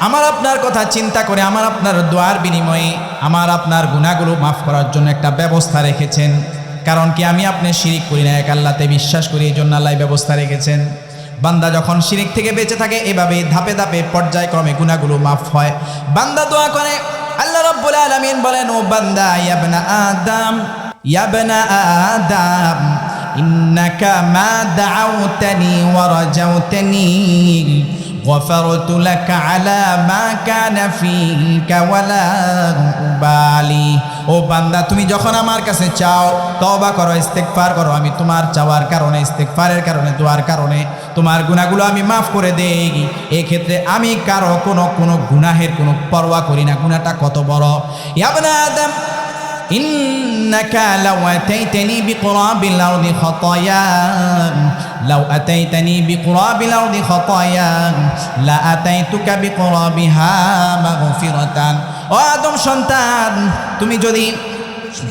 আমার আপনার কথা চিন্তা করে আমার আপনার দোয়ার বিনিময়ে আমার আপনার গুনাহগুলো মাফ করার জন্য একটা ব্যবস্থা রেখেছেন। কারণ কি আমি আপনি শিরিক করি না, এক আল্লাহতে বিশ্বাস করি, এই জন্য আল্লাহ ব্যবস্থা রেখেছেন। বান্দা যখন শিরিক থেকে বেঁচে থাকে এভাবে ধাপে ধাপে পর্যায়ক্রমে গুনাহগুলো মাফ হয়। বান্দা দোয়া করে, আল্লাহ রাব্বুল আলামিন বলেন, ও বান্দা, ইয়া বনা আদম ইন্নাকা মা দাউতানি ওয়া রাজাউতানি গফারতু লাকা আলা মা কানা ফিকা ওয়ালা উবালি। ও বান্দা, তুমি যখন আমার কাছে চাও, তওবা করো, ইস্তেগফার করো, আমি তোমার চাওয়ার কারণে, ইস্তেগফারের কারণে, দোয়ার কারণে তোমার গুনাহগুলো আমি মাফ করে দেই। এই ক্ষেত্রে আমি কারো কোনো গুনাহের কোনো পরোয়া করি না, গুনাহটা কত বড়। ইয়া বনা আদম ইন্নাকা লাউ আতাইতানি বিকুরাবিল আরদি খাতায়া লাউ আতাইতানি বিকুরাবিল আরদি খাতায়া লা আতাইতুকা বিকুরাবিহা মাগফিরাতান। ও আদম সন্তান, তুমি যদি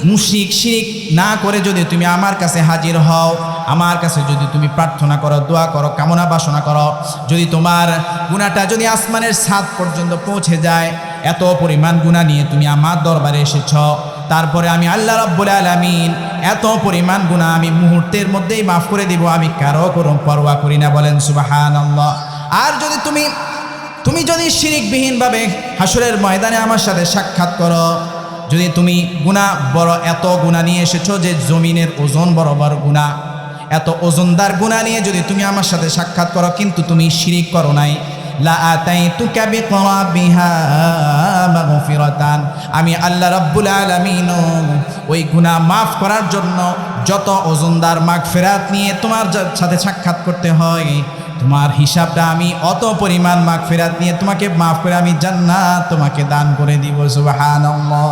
মুশরিক শিরিক না করে যদি তুমি আমার কাছে হাজির হও, আমার কাছে যদি তুমি প্রার্থনা করো, দোয়া করো, কামনা বাসনা করো, যদি তোমার গুনাহটা যদি আসমানের ছাদ পর্যন্ত পৌঁছে যায়, এত পরিমাণ গুনাহ নিয়ে তুমি আমার দরবারে এসেছ, তারপরে আমি আল্লাহ রাব্বুল আলামিন এত পরিমাণ গুনাহ আমি মুহূর্তের মধ্যেই মাফ করে দিব, আমি কারো কোনো পরোয়া করি না, বলেন সুবহানাল্লাহ। আর যদি তুমি যদি শিরিকবিহীনভাবে হাসরের ময়দানে আমার সাথে সাক্ষাৎ করো, যদি তুমি গুনাহ বড় এত গুনাহ নিয়ে এসেছো যে জমিনের ওজন বরাবর গুনাহ, এত ওজনদার গুনাহ নিয়ে যদি তুমি আমার সাথে সাক্ষাৎ করো কিন্তু তুমি শিরিক করো নাই, লা আতাইতুকা বিকুরাবিহা মাগফিরাতান, আমি আল্লাহ রাব্বুল আলামিন ওই গুনাহ মাফ করার জন্য যত ওজনদার মাগফিরাত নিয়ে তোমার সাথে সাক্ষাৎ করতে হয়, তোমার হিসাবটা আমি অত পরিমাণ মাগফিরাত নিয়ে তোমাকে মাফ করে আমি জান্নাত তোমাকে দান করে দিব। সুবহানাল্লাহ।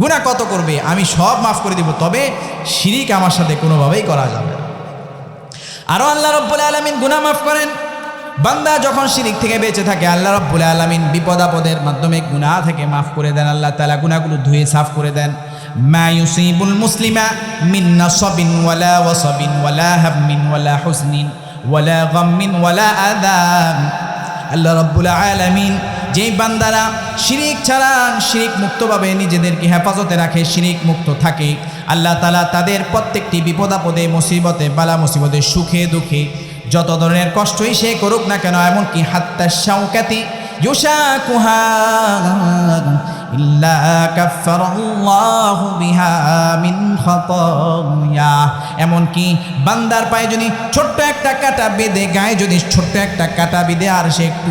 গুনাহ কত করবে আমি সব মাফ করে দিব, তবে শিরিক আমার সাথে কোনোভাবেই করা যাবে না। আরও আল্লাহ রাব্বুল আলামিন গুনাহ মাফ করেন। বান্দা যখন শিরিক থেকে বেঁচে থাকে আল্লাহ রাব্বুল আলামিন বিপদ আপদের মাধ্যমে গুনাহ থেকে মাফ করে দেন। আল্লাহ তাআলা গুনাহগুলো ধুয়ে সাফ করে দেন। মা ইউসিবুল মুসলিমা মিন নাসাবিন ওয়ালা ওয়াসাবিন ওয়ালা হাম্মিন ওয়ালা হুজনিন ওয়ালা গাম্মিন ওয়ালা আযাব। আল্লাহ রাব্বুল আলামিন যেই বান্দারা শিরিক ছাড়া শিরিক মুক্তভাবে নিজেদেরকে হেফাজতে রাখে, শিরিক মুক্ত থাকে, আল্লাহ তাআলা তাদের প্রত্যেকটি বিপদ আপদে, মুসিবতে, বালা মুসিবতে, সুখে দুঃখে, যত ধরনের কষ্টই সে করুক না কেন, এমনকি হাত্তা শাওকাতি ইউশাকুহা ইল্লা কাফফারাল্লাহু বিহা মিন খাতায়া। এমনকি বান্দার পায়ে যদি ছোট্ট একটা কাঁটা বেঁধে, গায়ে যদি ছোট্ট একটা কাঁটা বেঁধে আর সে একটু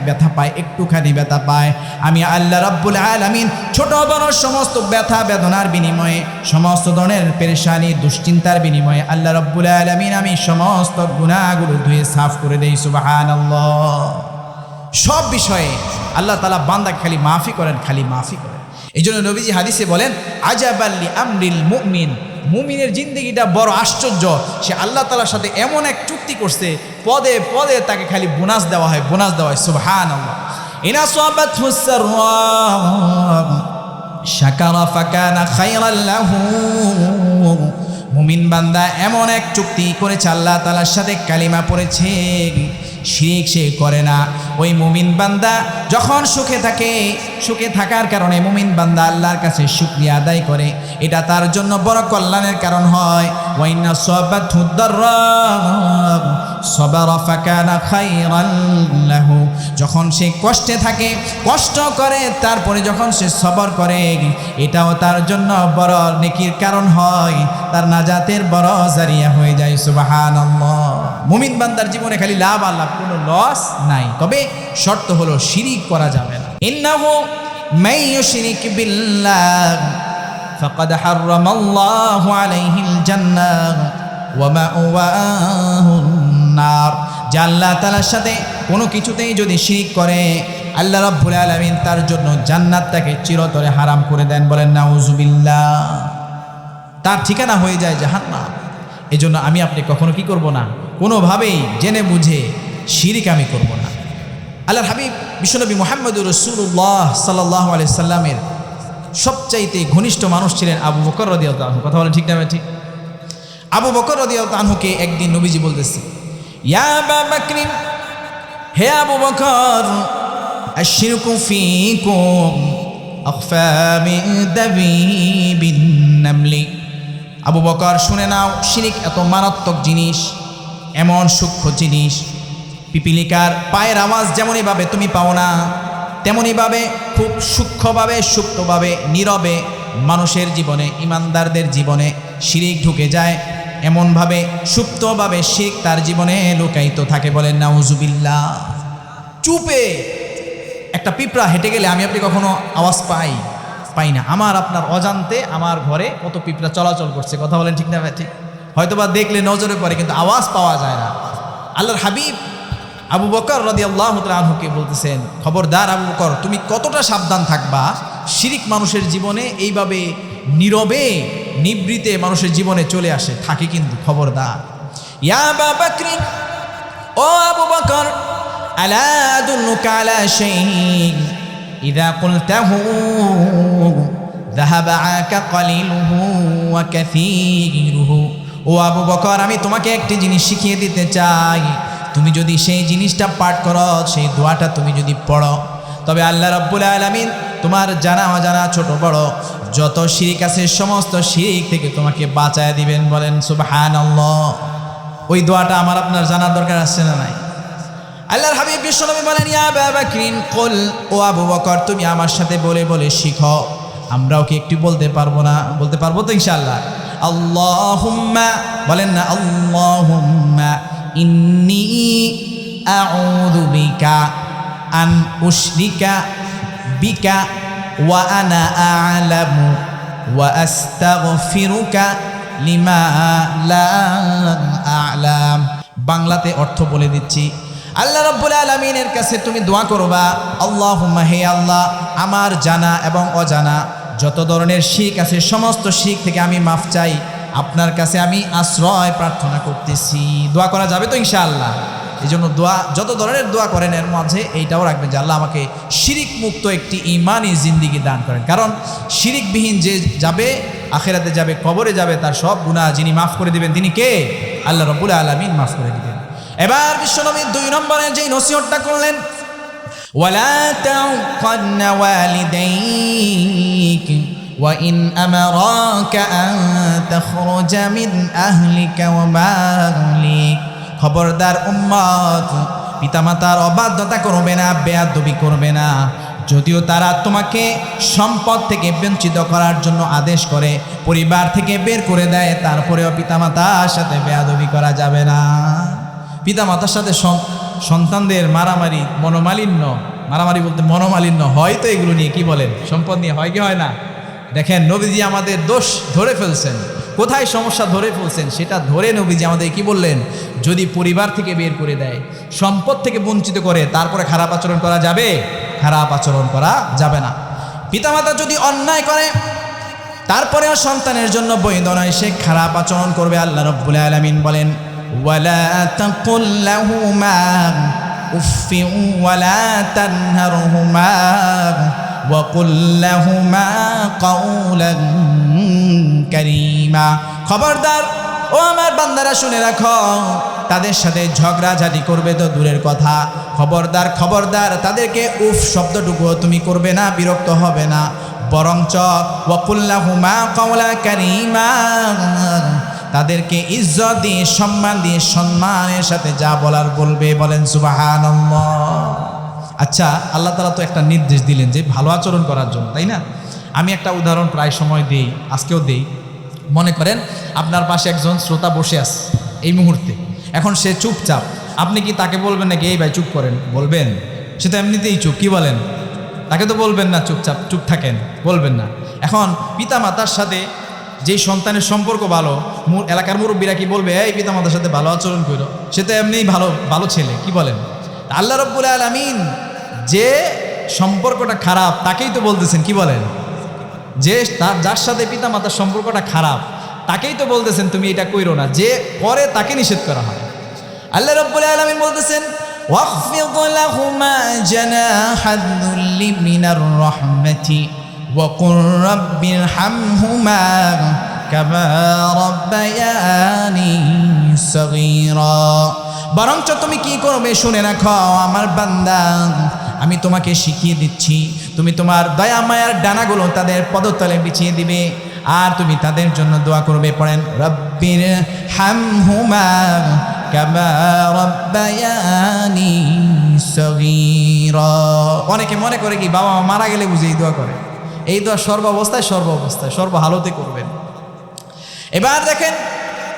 ব্যথা পায়, একটুখানি ব্যথা পায়, আমি আল্লাহ রাব্বুল আলামিন ছোট বড় সমস্ত ব্যথা বেদনার বিনিময়ে, সমস্ত ধরনের পেরেশানি দুশ্চিন্তার বিনিময়ে আল্লাহ রাব্বুল আলামিন আমি সমস্ত গুনাহগুলো ধুয়ে সাফ করে দেই। সুবহানাল্লাহ। সব বিষয়ে আল্লাহ তাআলা বান্দাকে খালি মাফি করেন, খালি মাফি করেন। এই জন্য নবীজি হাদিসে বলেন, আজাবাল্লি আমরিল মুমিন, মুমিনের জিন্দেগিটা বড় আশ্চর্য। সে আল্লাহ তাআলার সাথে এমন এক চুক্তি করছে, পদে পদে তাকে খালি বোনাস দেওয়া হয়, বোনাস দেওয়া হয়। সুবহানাল্লাহ। ইন আসাবাতহু সাররা শাকারা ফাকানা খায়রাল লাহু। মুমিন বান্দা এমন এক চুক্তি করেছে আল্লাহ তাআলার সাথে, কালিমা পড়েছে, শিরিক সে করে না। ওই মুমিন বান্দা যখন সুখে থাকে, সুখে থাকার কারণে মুমিন বান্দা আল্লাহর কাছে শুকরিয়া আদায় করে, এটা তার জন্য বড় কল্যাণের কারণ হয়। ওয়াইন্না সাবাতহু দাররা সাবারা ফাকানা খায়রান লাহু। যখন সে কষ্টে থাকে, কষ্ট করে, তারপরে যখন সে সবর করে, এটাও তার জন্য বড় নেকির কারণ হয়, তার নাজাতের বড় জারিয়া হয়ে যায়। সুবহানাল্লাহ। মুমিন বান্দার জীবনে খালি লাভ আর লাভ, কোনো লস নাই, তবে শর্ত হলো শিরিক করা যাবে না। ইন্নাহু মান ইউশরিক বিল্লাহ ফাকাদ হারামাল্লাহু আলাইহিল জান্নাহ ওয়া মাওয়াহুন নার। যে আল্লাহ তাআলার সাথে কোনো কিছুতেই যদি শিরিক করে, আল্লাহ রাব্বুল আলামিন তার জন্য জান্নাতটাকে চিরতরে হারাম করে দেন। বলেন নাউজুবিল্লাহ। তার ঠিকানা হয়ে যায় জাহান্নাম। এজন্য আমি আপনি কখনো কি করব না, কোনোভাবেই জেনে বুঝে শিরিক আমি করব না। আল্লাহর হাবিব বিশ্বনবী মুহাম্মদুর রাসূলুল্লাহ সাল্লাল্লাহু আলাইহি সাল্লামের সবচাইতে ঘনিষ্ঠ মানুষ ছিলেন আবু বকর রাদিয়াল্লাহু আনহু। কথা বলেন ঠিক না ঠিক? আবু বকর রাদিয়াল্লাহু আনহুকে একদিন নবীজি বলতেছে, ইয়া আবা বকর, হে আবু বকর, আশরিকু ফীকুম আখফা মিন দাবিবিন নামলি। আবু বকর শুনে নাও, শিরিক এত মারাত্মক জিনিস, এমন সূক্ষ্ম জিনিস, পিপিলিকার পায়ের আওয়াজ যেমনইভাবে তুমি পাও না, তেমনইভাবে খুব সূক্ষ্মভাবে সুপ্তভাবে নীরবে মানুষের জীবনে, ইমানদারদের জীবনে শিরিক ঢুকে যায়, এমনভাবে সুপ্তভাবে শিরিক তার জীবনে লুকায়িত থাকে। বলেন নাউজুবিল্লাহ। চুপে একটা পিঁপড়া হেঁটে গেলে আমি আপনি কখনো আওয়াজ পাই না। আমার আপনার অজান্তে আমার ঘরে কত পিঁপড়া চলাচল করছে। কথা বলেন ঠিক না ঠিক? হয়তোবা দেখলে নজরে পড়ে, কিন্তু আওয়াজ পাওয়া যায় না। আল্লাহর হাবিব আবু বকর রাদিয়াল্লাহু তাআলা আনহুকে বলতেছেন, খবরদার আবু বকর, তুমি কতটা সাবধান থাকবা, শিরিক মানুষের জীবনে এইভাবে নীরবে নিবৃতে মানুষের জীবনে চলে আসে থাকে, কিন্তু খবরদার। ইয়া আবা বকর, ও আবু বকর, আলা আদুল্লুকা আলা শাইইন ইযা কুলতাহু যাহাবা আকা কলিলুহু ওয়া কাসীরুহু। ও আবু বকর, আমি তোমাকে একটি জিনিস শিখিয়ে দিতে চাই। তুমি যদি সেই জিনিসটা পাঠ করো, সেই দোয়াটা তুমি যদি পড়ো, তবে আল্লাহ রাব্বুল আলামিন তোমার জানা অজানা ছোট বড় যত শিরিক আছে সমস্ত শিরিক থেকে তোমাকে বাঁচায় দিবেন। বলেন সুবহানাল্লাহ। ওই দোয়াটা আমার আপনার জানার দরকার আছে না নাই? আল্লাহর হাবিব বিশ্বনবী বলেন, ইয়া আবা বকরিন কুল, ও আবু বকর, তুমি আমার সাথে বলে বলে শিখো। আমরাও কি একটু বলতে পারবো না? বলতে পারবো তো ইনশাআল্লাহ? আল্লাহুম্মা, বলেন না, আল্লাহুম্মা ইন্নী আউযু বিকা আন উশরিকা বিকা ওয়া আনা আ'লামু ওয়া আস্তাগফিরুকা লিমা লা আ'লাম। বাংলাতে অর্থ বলে দিচ্ছি। আল্লাহ রাব্বুল আলামিনের কাছে তুমি দোয়া করবা, আল্লাহুম্মা, হে আল্লাহ, আমার জানা এবং অজানা যত ধরনের শিরক আছে সমস্ত শিরক থেকে আমি মাফ চাই, আপনার কাছে আমি আশ্রয় প্রার্থনা করতেছি। দোয়া করা যাবে তো ইনশাআল্লাহ? এই জন্য দোয়া, যত ধরনের দোয়া করেন এর মাঝে এইটাও রাখবেন যে আল্লাহ আমাকে শিরিক মুক্ত একটি ঈমানি জিন্দিগি দান করেন। কারণ শিরিকবিহীন যে যাবে আখিরাতে যাবে, কবরে যাবে, তার সব গুনাহ যিনি মাফ করে দিবেন তিনি কে? আল্লাহ রাব্বুল আলামিন মাফ করে দিবেন। এবার বিশ্বনবী 2 নম্বরে যেই নসিহতটা করলেন, ওয়ালা তাউকান্না ওয়ালিদাইক ওয়া ইন আমারাকা আন তাখরুজা মিন আহলিকা ওয়া মালিক। খবরদার উম্মত, পিতামাতার অবাধ্যতা করবে না, বেয়াদবি করবে না। যদিও তারা তোমাকে সম্পদ থেকে বঞ্চিত করার জন্য আদেশ করে, পরিবার থেকে বের করে দেয়, তারপরেও পিতামাতার সাথে বেয়াদবি করা যাবে না। পিতামাতার সাথে সন্তানদের মারামারি, মারামারি বলতে মনোমালিন্য হয় তো, এগুলো নিয়ে কি বলেন, সম্পদ নিয়ে হয় কি হয় না? দেখেন নবীজি আমাদের দোষ ধরে ফেলছেন, কোথায় সমস্যা ধরে ফেলছেন সেটা ধরে নবীজি আমাদের কি বললেন, যদি পরিবার থেকে বের করে দেয়, সম্পদ থেকে বঞ্চিত করে, তারপরে খারাপ আচরণ করা যাবে? খারাপ আচরণ করা যাবে না। পিতামাতা যদি অন্যায় করে তারপরেও সন্তানের জন্য বৈধ নয়, সে খারাপ আচরণ করবে। আল্লাহ রাব্বুল আলামিন বলেন, ওয়ালা তাকুল লাহুমা উফফিন ওয়ালা তানহারহুমা ওয়া কুল লাহুমা কাওলান কারীমা। খবরদার ও আমার বান্দারা, শুনে রাখো, তাদের সাথে ঝগড়াঝাটি করবে তো দূরের কথা, খবরদার তাদেরকে উফ শব্দটুকুও তুমি করবে না, বিরক্ত হবে না, বরঞ্চ ওয়া কুল লাহুমা কাওলান কারীমা, তাদেরকে ইজ্জত দিয়ে, সম্মান দিয়ে, সম্মানের সাথে যা বলার বলবে। বলেন সুবহানাল্লাহ। আচ্ছা, আল্লাহ তাআলা তো একটা নির্দেশ দিলেন যে ভালো আচরণ করার জন্য, তাই না? আমি একটা উদাহরণ প্রায় সময় দেই, আজকেও দেই। মনে করেন আপনার পাশে একজন শ্রোতা বসে আছে এই মুহূর্তে, এখন সে চুপচাপ, আপনি কি তাকে বলবেন নাকি এই ভাই চুপ করেন? বলবেন? সে তো এমনিতেই চুপ, কি বলেন? তাকে তো বলবেন না চুপচাপ চুপ থাকেন, বলবেন না। এখন পিতা মাতার সাথে যেই সন্তানের সম্পর্ক ভালো, এলাকার মুরব্বীরা কি বলবে, এই পিতা মাতার সাথে ভালো আচরণ করো, সে তো এমনিই ভালো ছেলে, কি বলেন? আল্লাহ রাব্বুল আলামিন যে সম্পর্কটা খারাপ তাকেই তো বলতেছেন, কি বলেন? যে যার সাথে পিতা মাতার সম্পর্কটা খারাপ তাকেই তো বলতেছেন তুমি এটা কইরো না, যে করে তাকে নিষেধ করা হয়। আল্লাহ রাব্বুল আলামিন বলতেছেন, واخفض لهما جناح الذل من الرحمة وقل رب ارحمهما كما ربياني صغيرا। বরঞ্চ তুমি কি করবে শুনে রাখো আমার বান্দা, আমি তোমাকে শিখিয়ে দিচ্ছি, তুমি তোমার দয়া মায়ার ডানাগুলো তাদের পদতলে বিছিয়ে দিবে আর তুমি তাদের জন্য দোয়া করবে। পড়েন রব্বির হামহুমা কামা রব্বায়ানি সগীরা। অনেকে মনে করে কি বাবা মা মারা গেলে বুঝে এই দোয়া করে। এই দোয়া সর্বাবস্থায় সর্বহালতে করবেন। এবার দেখেন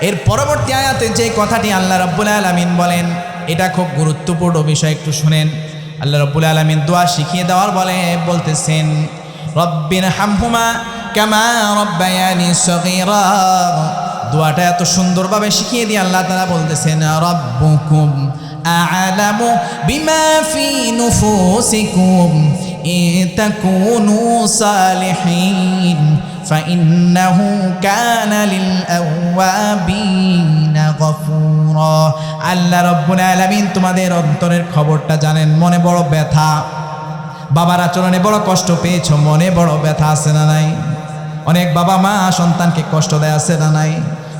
এর পরবর্তী আয়াতে যে কথাটি আল্লাহ রাব্বুল আলামিন বলেন, এটা খুব গুরুত্বপূর্ণ বিষয়, একটু শুনেন। আল্লাহ রাব্বুল আলামিন দোয়া শিখিয়ে দেওয়ার বলতেছেন রব্বির হামহুমা কামা রব্বায়ানি সগীরা। দোয়াটা এত সুন্দরভাবে শিখিয়ে দিয়ে আল্লাহ তাআলা বলতেছেন রব্বুকুম আ'লামু বিমা ফি নুফুসিকুম ইন তাকুনু সালিহিন ফাইন্নাহু কানা লিল আওয়াবিনা গফুরা। আল্লাহ রাব্বুল আলামিন তোমাদের অন্তরের খবরটা জানেন। মনে বড় ব্যথা, বাবার আচরণে বড় কষ্ট পেয়েছো, মনে বড় ব্যথা আছে না নাই? অনেক বাবা মা সন্তানকে কষ্ট দেয়, আছে না নাই?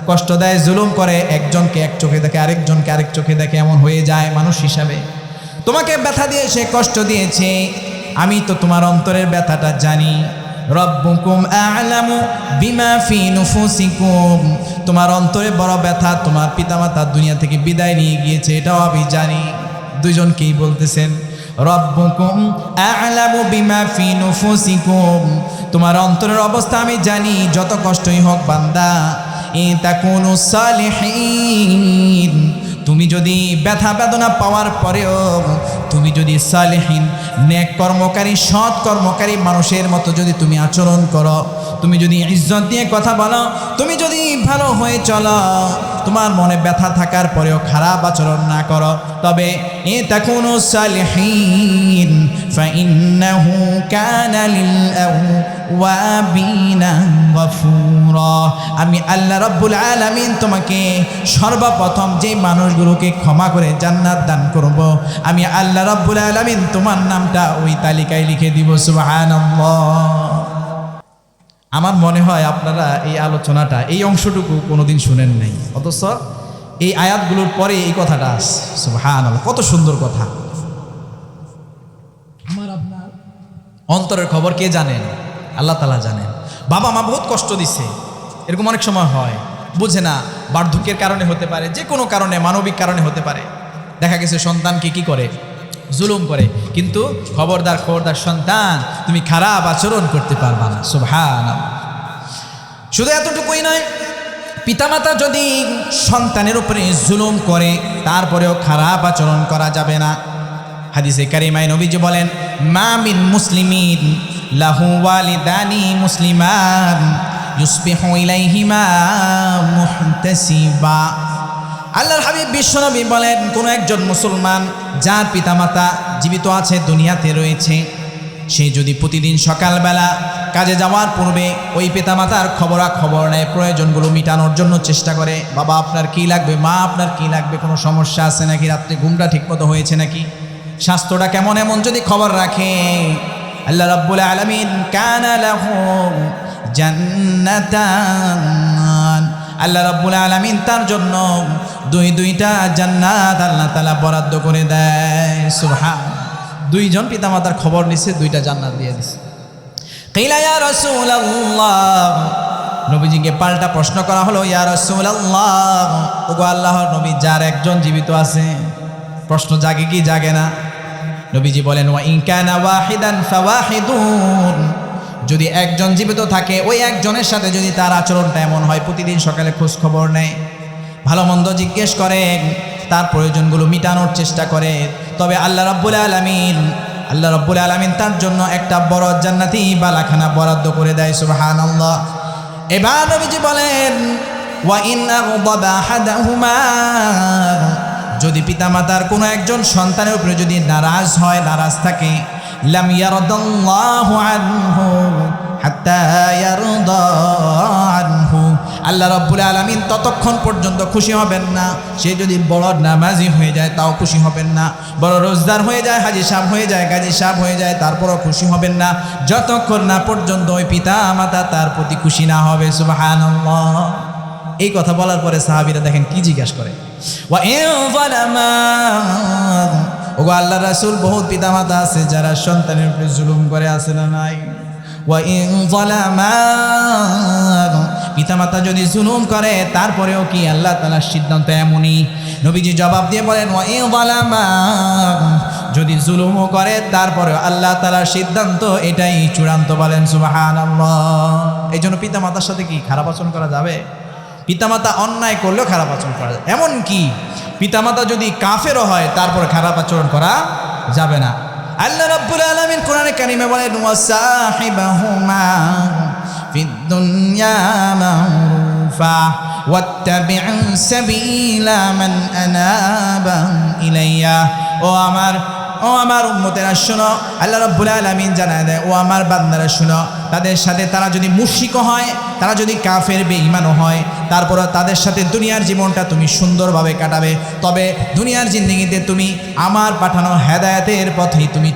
কষ্ট দেয়, জুলুম করে, একজনকে এক চোখে দেখে আরেকজনকে আরেক চোখে দেখে, এমন হয়ে যায় মানুষ হিসাবে। তোমাকে ব্যথা দিয়েছে, কষ্ট দিয়েছে, আমি তো তোমার অন্তরের ব্যথাটা জানি। রব্বুকুম আ'লামু বিমা ফি নুফুসিকুম, তোমার অন্তরে বড় ব্যথা, তোমার পিতামাতা দুনিয়া থেকে বিদায় নিয়ে গিয়েছে, এটাও আমি জানি। দুইজনকেই বলতেছেন রব্বুকুম আ'লামু বিমা ফি নুফুসিকুম, তোমার অন্তরের অবস্থা আমি জানি। যত কষ্টই হোক বান্দা, ইন তাকুনু সালিহিন, তুমি যদি ব্যথা বেদনা পাওয়ার পরেও তুমি যদি সালেহিন নেক কর্মকারী সৎ কর্মকারী মানুষের মতো যদি তুমি আচরণ করো, তুমি যদি ইজ্জত দিয়ে কথা বলো, তুমি যদি ভালো হয়ে চলো, তোমার মনে ব্যথা থাকার পরেও খারাপ আচরণ না করো, তবে এ তাকুনু সালিহিন ফাইন্নাহু কানা লিল আওয়াবিনা গফুরা। আমি আল্লাহ রাব্বুল আলামিন তোমাকে সর্বপ্রথম যে মানুষগুলোকে ক্ষমা করে জান্নাত দান করব, আমি আল্লাহ রাব্বুল আলামিন তোমার নামটা ওই তালিকায় লিখে দিব। সুবহানাল্লাহ। আমার মনে হয় আপনারা এই আলোচনাটা, এই অংশটুকু কোনোদিন শুনেন নাই, অথচ এই আয়াতগুলোর পরে এই কথাটা আস। সুবহানাল্লাহ, কত সুন্দর কথা। আমার আপনার অন্তরের খবর কে জানেন? আল্লাহ তাআলা জানেন। বাবা মা বহুত কষ্ট দিছে, এরকম অনেক সময় হয়, বুঝে না, বার্ধক্যের কারণে হতে পারে, যে কোনো কারণে, মানবিক কারণে হতে পারে। দেখা গেছে সন্তানকে কি করে, জুলুম করে, কিন্তু খবরদার সন্তান, তুমি খারাপ আচরণ করতে পারবা না। সুবহানাল্লাহ। শুধু এতটুকুই নয়, পিতামাতা যদি সন্তানের উপরে জুলুম করে তারপরেও খারাপ আচরণ করা যাবে না। হাদিসে কারিমায় নবীজি বলেন মা মিন মুসলিমিন লাহু ওয়ালিদানি মুসলিমান ইউসবিহু ইলাইহিমা মুহতাসিবা। আল্লাহর হাবিব বিশ্বনবী বলেন, কোনো একজন মুসলমান যার পিতামাতা জীবিত আছে, দুনিয়াতে রয়েছে, সে যদি প্রতিদিন সকালবেলা কাজে যাওয়ার পূর্বে ওই পিতামাতার খবরাখবর নেয়, প্রয়োজনগুলো মেটানোর জন্য চেষ্টা করে, বাবা আপনার কি লাগবে, মা আপনার কি লাগবে, কোনো সমস্যা আছে নাকি, রাত্রে ঘুমটা ঠিকমতো হয়েছে নাকি, স্বাস্থ্যটা কেমন, এমন যদি খবর রাখে, আল্লাহ রাব্বুল আলামিন কানা লাহু জান্নাতান, আল্লাহ রাব্বুল আলামিন তার জন্য দুইটা জান্নাত আল্লাহ তাআলা বরাদ্দ করে দেয়। সুবহানাল্লাহ। দুইজন পিতামাতার খবর নিছে, দুইটা জান্নাত দিয়ে দিছে। কিলা ইয়া রাসূলুল্লাহ, নবীজিকে পাল্টা প্রশ্ন করা হলো, ইয়া রাসূলুল্লাহ, ওগো আল্লাহর নবী, যার একজন জীবিত আছে, প্রশ্ন জাগে কি জাগে না? নবীজি বলেন ওয়া ইন কানা ওয়াহিদান ফাওয়াহিদুন, যদি একজন জীবিত থাকে, ওই একজনের সাথে যদি তার আচরণটা এমন হয়, প্রতিদিন সকালে খোঁজ খবর নেয়, ভালো মন্দ জিজ্ঞেস করে, তার প্রয়োজনগুলো মিটানোর চেষ্টা করে, তবে আল্লাহ রাব্বুল আলামিন তার জন্য একটা বড় জান্নাতি বালাখানা বরাদ্দ করে দেয়। সুবহানাল্লাহ। এবার নবীজি বলেন ওয়া ইন আগদাবা আহাদাহুমা, যদি পিতামাতার কোনো একজন সন্তানের উপরে যদি নারাজ হয়, নারাজ থাকে, লাম ইয়ারদাল্লাহু আনহু হাত্তা ইয়ারদা আনহু, আল্লাহ রাব্বুল আলামিন ততক্ষণ পর্যন্ত খুশি হবেন না। সে যদি বড় নামাজি হয়ে যায় তাও খুশি হবেন না, বড় রোজদার হয়ে যায়, হাজী সাহেব হয়ে যায়, গাজী সাহেব হয়ে যায়, তারপরও খুশি হবেন না যতক্ষণ না পর্যন্ত ওই পিতা মাতা তার প্রতি খুশি না হবে। সুবহানাল্লাহ। এই কথা বলার পরে সাহাবীরা দেখেন কি জিজ্ঞাসা করে, ওয়া ইন যালামা, ওগো আল্লাহর রাসূল, বহুত পিতা মাতা আছে যারা সন্তানের উপরে জুলুম করে, আছে না নাই? ওয়া ইন যালামা, পিতামাতা যদি জুলুম করে তারপরেও কি আল্লাহ তাআলার সিদ্ধান্ত এমনই? নবীজি জবাব দিয়ে বলেন, ওয়া ইন যালামা, যদি জুলুমও করে তারপরেও আল্লাহ তাআলার সিদ্ধান্ত এটাই চূড়ান্ত। বলেন সুবহানাল্লাহ। এই জন্য পিতামাতার সাথে কি খারাপ আচরণ করা যাবে? পিতামাতা অন্যায় করলেও খারাপ আচরণ করা যাবে, এমনকি পিতামাতা যদি কাফেরও হয় তারপর খারাপ আচরণ করা যাবে না। আল্লাহ রাব্বুল আলামিন কোরআনে কারিমে বলেন, ওয়াসাহিবাহুমা ফিদ দুনিয়া মারুফা ওয়াত্তাবি' সাবিলা মান আনাবা ইলাইয়া। ও আমার উম্মতেরা শোনো, আল্লাহ রাব্বুল আলামিন জানায় দেয়, ও আমার বান্দারা শোনো, তাদের সাথে তারা যদি মুশরিকও হয়, তারা যদি কাফের বেঈমানও হয়, তারপরে তাদের সাথে দুনিয়ার জীবনটা তুমি সুন্দরভাবে কাটাবে। তবে দুনিয়ার জিন্দেগিতে তুমি আমার পাঠানো হেদায়েতের পথেই তুমি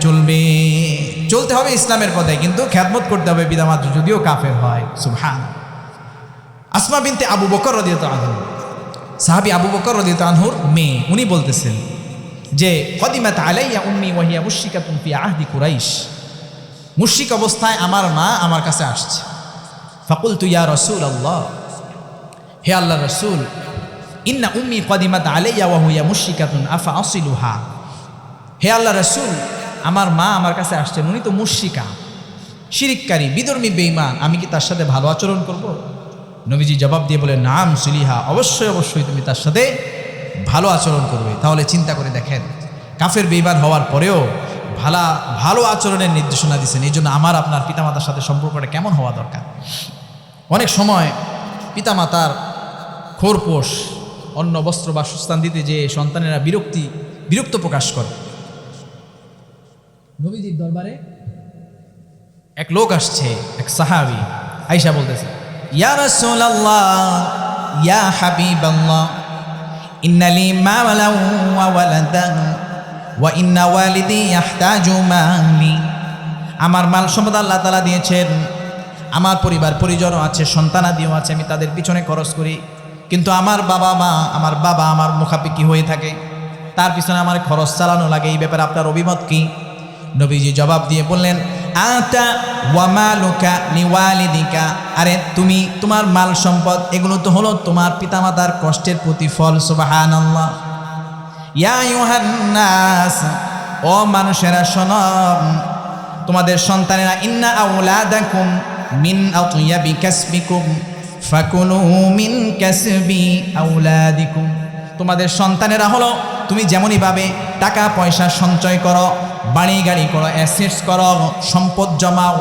চলতে হবে, ইসলামের পথে, কিন্তু খেদমত করতে হবে পিতামাতা যদিও কাফের হয়। সুবহান। আসমা বিনতে আবু বকর রাদিয়াল্লাহু আনহু, সাহাবী আবু বকর রাদিয়াল্লাহু আনহুর মেয়ে, উনি বলতেছেন যে কদিমাত আলাইয়া উম্মি ওয়া হিয়া মুশরিকাতুন ফি আহদি কুরাইশ, মুশরিক অবস্থায় আমার মা আমার কাছে আসছে। ফাকুলতু ইয়া রাসূলুল্লাহ, হে আল্লাহর রাসূল, ইন্না উম্মি কদিমাত আলাইয়া ওয়া হিয়া মুশরিকাতুন আফা আসিলুহা। হে আল্লাহর রাসূল, আমার মা আমার কাছে আসছেন, উনি তো মুশরিকা, শিরিককারী, বিধর্মী বেঈমান, আমি কি তার সাথে ভালো আচরণ করব? নবীজি জবাব দিয়ে বলেন, নাম সুলিহা, অবশ্যই তুমি তার সাথে ভালো আচরণ করবে। তাহলে চিন্তা করে দেখেন, কাফের বেঈমান হওয়ার পরেও ভালো আচরণের নির্দেশনা দিচ্ছেন। এই জন্য আমার আপনার পিতামাতার সাথে সম্পর্কটা কেমন হওয়া দরকার। অনেক সময় পিতামাতার খোরপোশ, অন্ন বস্ত্র বাসস্থান দিতে যে সন্তানেরা বিরক্ত প্রকাশ করে। নবীজির দরবারে এক লোক আসছে, এক সাহাবী, আয়েশা বলতেছে, ইয়া রাসূলুল্লাহ, ইয়া হাবিবাল্লাহ, ইন্নালি মালান ওয়া ওয়ালাদান ওয়া ইন্না ওয়ালিদি ইয়াহতাজু মালি। আমার মাল সম্পদ আল্লাহ তাআলা দিয়েছেন, আমার পরিবার পরিজনও আছে, সন্তানাদিও আছে, আমি তাদের পিছনে খরচ করি, কিন্তু আমার বাবা আমার মুখাপেক্ষী হয়ে থাকে, তার পিছনে আমার খরচ চালানো লাগে। এই ব্যাপারে আপনার অভিমত কি? নবীজি জবাব দিয়ে বললেন, আতা ওয়া মালুকা লিওয়ালিদিকা, আরে তোমার মাল সম্পদ এগুলো তো হলো তোমার পিতামাতার কষ্টের প্রতিফল। সুবহানাল্লাহ। ইয়া আইয়ুহান নাস, ও মানুষেরা শোনো, তোমাদের সন্তানেরা, ইন্না আওলাদাকুম মিন আতয়াবি কাসবিকুম ফাকুলু মিন কাসবি আওলাদিকুম। তোমাদের সন্তানেরা হলো, তুমি যেমনইভাবে টাকা পয়সা সঞ্চয় করো, বাড়ি গাড়ি করো, অ্যাসেটস করো, সম্পদ জমাও,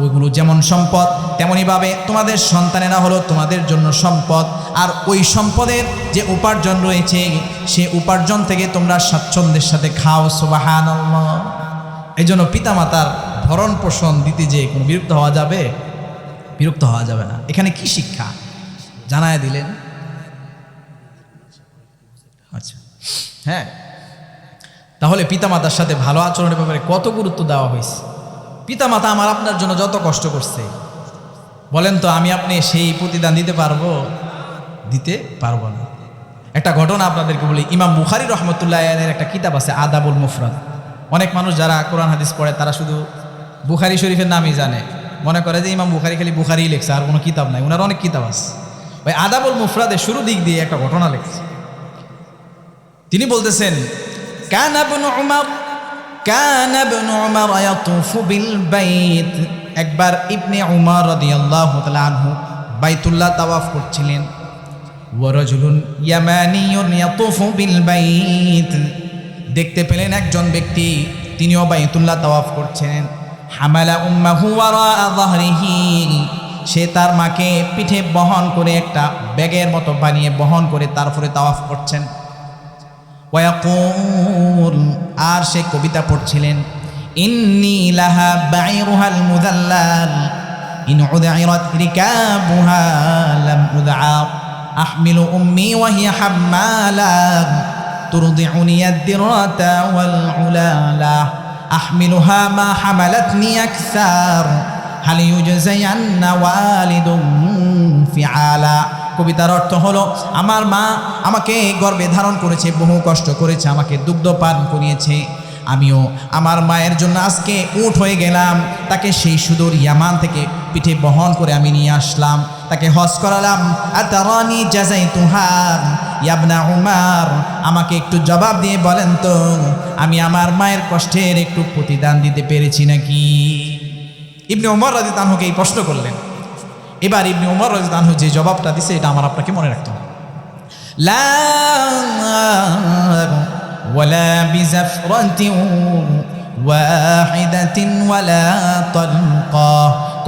ওইগুলো যেমন সম্পদ, তেমনইভাবে তোমাদের সন্তানেরা হলো তোমাদের জন্য সম্পদ। আর ওই সম্পদের যে উপার্জন রয়েছে, সে উপার্জন থেকে তোমরা স্বাচ্ছন্দ্যের সাথে খাও। সুবহানাল্লাহ। এই জন্য পিতামাতার ভরণ পোষণ দিতে যে কোনো বিরক্ত হওয়া যাবে না। এখানে কি শিক্ষা জানায় দিলেন? আচ্ছা, হ্যাঁ, তাহলে পিতামাতার সাথে ভালো আচরণের ব্যাপারে কত গুরুত্ব দেওয়া হয়েছে। পিতামাতা আমার আপনার জন্য যত কষ্ট করছে, বলেন তো আমি আপনি সেই প্রতিদান দিতে পারবো না। একটা ঘটনা আপনাদেরকে বলি। ইমাম বুখারী রহমতুল্লাহ আলাইহির একটা কিতাব আছে, আদাবুল মুফরাদ। অনেক মানুষ যারা কোরআন হাদিস পড়ে তারা শুধু বুখারী শরীফের নামই জানে, মনে করে যে ইমাম বুখারী খালি বুখারীই লেখছে, আর কোনো কিতাব নাই। ওনার অনেক কিতাব আছে। ওই আদাবুল মুফরাদের শুরু দিক দিয়ে একটা ঘটনা লেখছে। তিনি বলতেছেন, কানা ইবনু উমর ইয়াতুফু বিল বাইত। একবার ইবনে উমর রাদিয়াল্লাহু তাআলা আনহু বাইতুল্লাহ তাওয়াফ করছিলেন। ওয়া রাজুলুন ইয়ামানিয়ুন ইয়াতুফু বিল বাইত। দেখতে পেলেন একজন ব্যক্তি, তিনিও বাইতুল্লাহ তাওয়াফ করছেন। হামালা উম্মাহু ওয়ারা যাহরিহি। সে তার মাকে পিঠে বহন করে, একটা ব্যাগের মতো বানিয়ে বহন করে তারপরে তাওয়াফ করছেন। ওয়ায়াকুল, আর সে কবিতা পড়ছিলেন, ইন্নী লাহা বাইরুহাল মুযাল্লাল ইন উদঈরাত রিকাবুহা লাম উদআ আহমিলু উম্মি ওয়া হিয়া হাম্মালা তুরদিউনি আদ-দিরাতা ওয়াল উলালা আহমিলুহা মা হামালাতনি আকসার হাল ইউজযায়ান্না ওয়ালিদুম ফিআলা। কবিতার অর্থ হলো, আমার মা আমাকে গর্ভে ধারণ করেছে, বহু কষ্ট করেছে, আমাকে দুগ্ধ পান করিয়েছে, আমিও আমার মায়ের জন্য আজকে উট হয়ে গেলাম, তাকে সেই সুদূর ইয়ামান থেকে পিঠে বহন করে আমি নিয়ে আসলাম, তাকে হজ করালাম। আতারানি জাযাইতুহা ইবনা উমার, আমাকে একটু জবাব দিয়ে বলেন তো আমি আমার মায়ের কষ্টের একটু প্রতিদান দিতে পেরেছি নাকি? ইবনে উমর রাদিয়াল্লাহু আনহুকে এই প্রশ্ন করলেন। এবার ইবনে উমর রাদিয়াল্লাহু আনহু যে জবাবটা দিছে এটা আমার আপনাকে মনে রাখতে হবে। লা ওয়ালা বিজাফরাতিন ওয়াহিদাতিন ওয়ালা তালকা,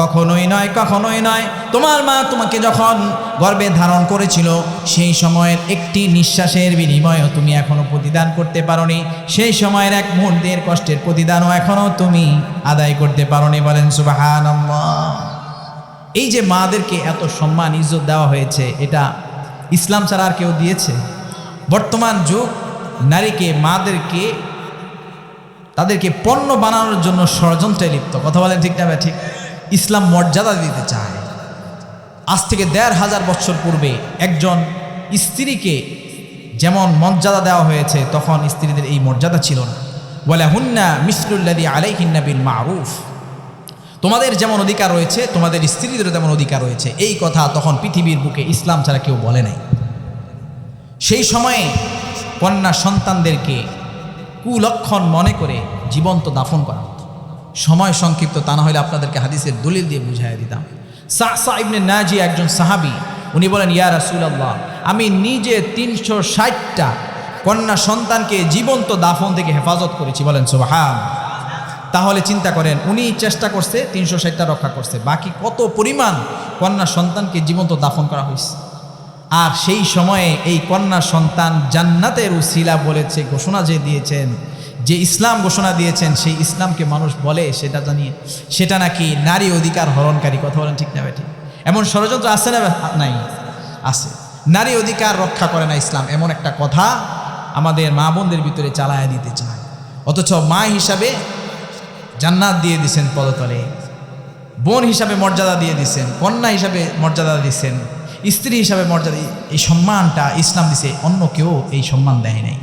কখনোই নয়, কখনোই নয়। তোমার মা তোমাকে যখন গর্ভে ধারণ করেছিল সেই সময়ের একটি নিঃশ্বাসের বিনিময়েও তুমি এখনো প্রতিদান করতে পারোনি, সেই সময়ের এক মুহূর্তের কষ্টের প্রতিদানও এখনো তুমি আদায় করতে পারোনি। বলেন সুবহানাল্লাহ। এই যে মাদেরকে এত সম্মান ইজ্জত দেওয়া হয়েছে, এটা ইসলাম ছাড়া আর কেউ দিয়েছে? বর্তমান যুগ নারীকে, মাদেরকে, তাদেরকে পণ্য বানানোর জন্য ষড়যন্ত্রে লিপ্ত। কথা বলেন ঠিক না ঠিক? ইসলাম মর্যাদা দিতে চায়। আজ থেকে ১৫০০ বছর পূর্বে একজন স্ত্রীকে যেমন মর্যাদা দেওয়া হয়েছে, তখন স্ত্রীদের এই মর্যাদা ছিল না। ওয়ালাহুন্না মিসলুল্লাযী আলাইহিন্না বিল মারুফ, তোমাদের যেমন অধিকার রয়েছে তোমাদের স্ত্রীদেরও তেমন অধিকার রয়েছে। এই কথা তখন পৃথিবীর বুকে ইসলাম ছাড়া কেউ বলে নাই। সেই সময়ে কন্যা সন্তানদেরকে কুলক্ষণ মনে করে জীবন্ত দাফন করা হতো। সময় সংক্ষিপ্ত, তা না হলে আপনাদেরকে হাদিসের দলিল দিয়ে বুঝাইয়া দিতাম। সা'সা ইবনে নাজি একজন সাহাবী, উনি বলেন, ইয়া রাসূলুল্লাহ, আমি নিজে ৩৬০টা কন্যা সন্তানকে জীবন্ত দাফন থেকে হেফাজত করেছি। বলেন সুবহানাল্লাহ। তাহলে চিন্তা করেন, উনি চেষ্টা করছে ৩৬০টা রক্ষা করছে, বাকি কত পরিমাণ কন্যা সন্তানকে জীবন্ত দাফন করা হয়েছে। আর সেই সময়ে এই কন্যা সন্তান জান্নাতের উসিলা বলেছে, ঘোষণা যে দিয়েছেন, যে ইসলাম ঘোষণা দিয়েছেন, সেই ইসলামকে মানুষ বলে সেটা জানিয়ে সেটা নাকি নারী অধিকার হরণকারী। কথা বলেন ঠিক না ঠিক? এমন ষড়যন্ত্র আছে না নাই? আছে। নারী অধিকার রক্ষা করে না ইসলাম, এমন একটা কথা আমাদের মা বোনদের ভিতরে চালায়া দিতে চায়। অথচ মা হিসাবে জান্নাত দিয়ে দিছেন পদতলে, বোন হিসাবে মর্যাদা দিয়ে দিছেন, কন্যা হিসাবে মর্যাদা দিছেন, স্ত্রী হিসাবে মর্যাদা, এই সম্মানটা ইসলাম দিছে, অন্য কেউ এই সম্মান দেয় নাই।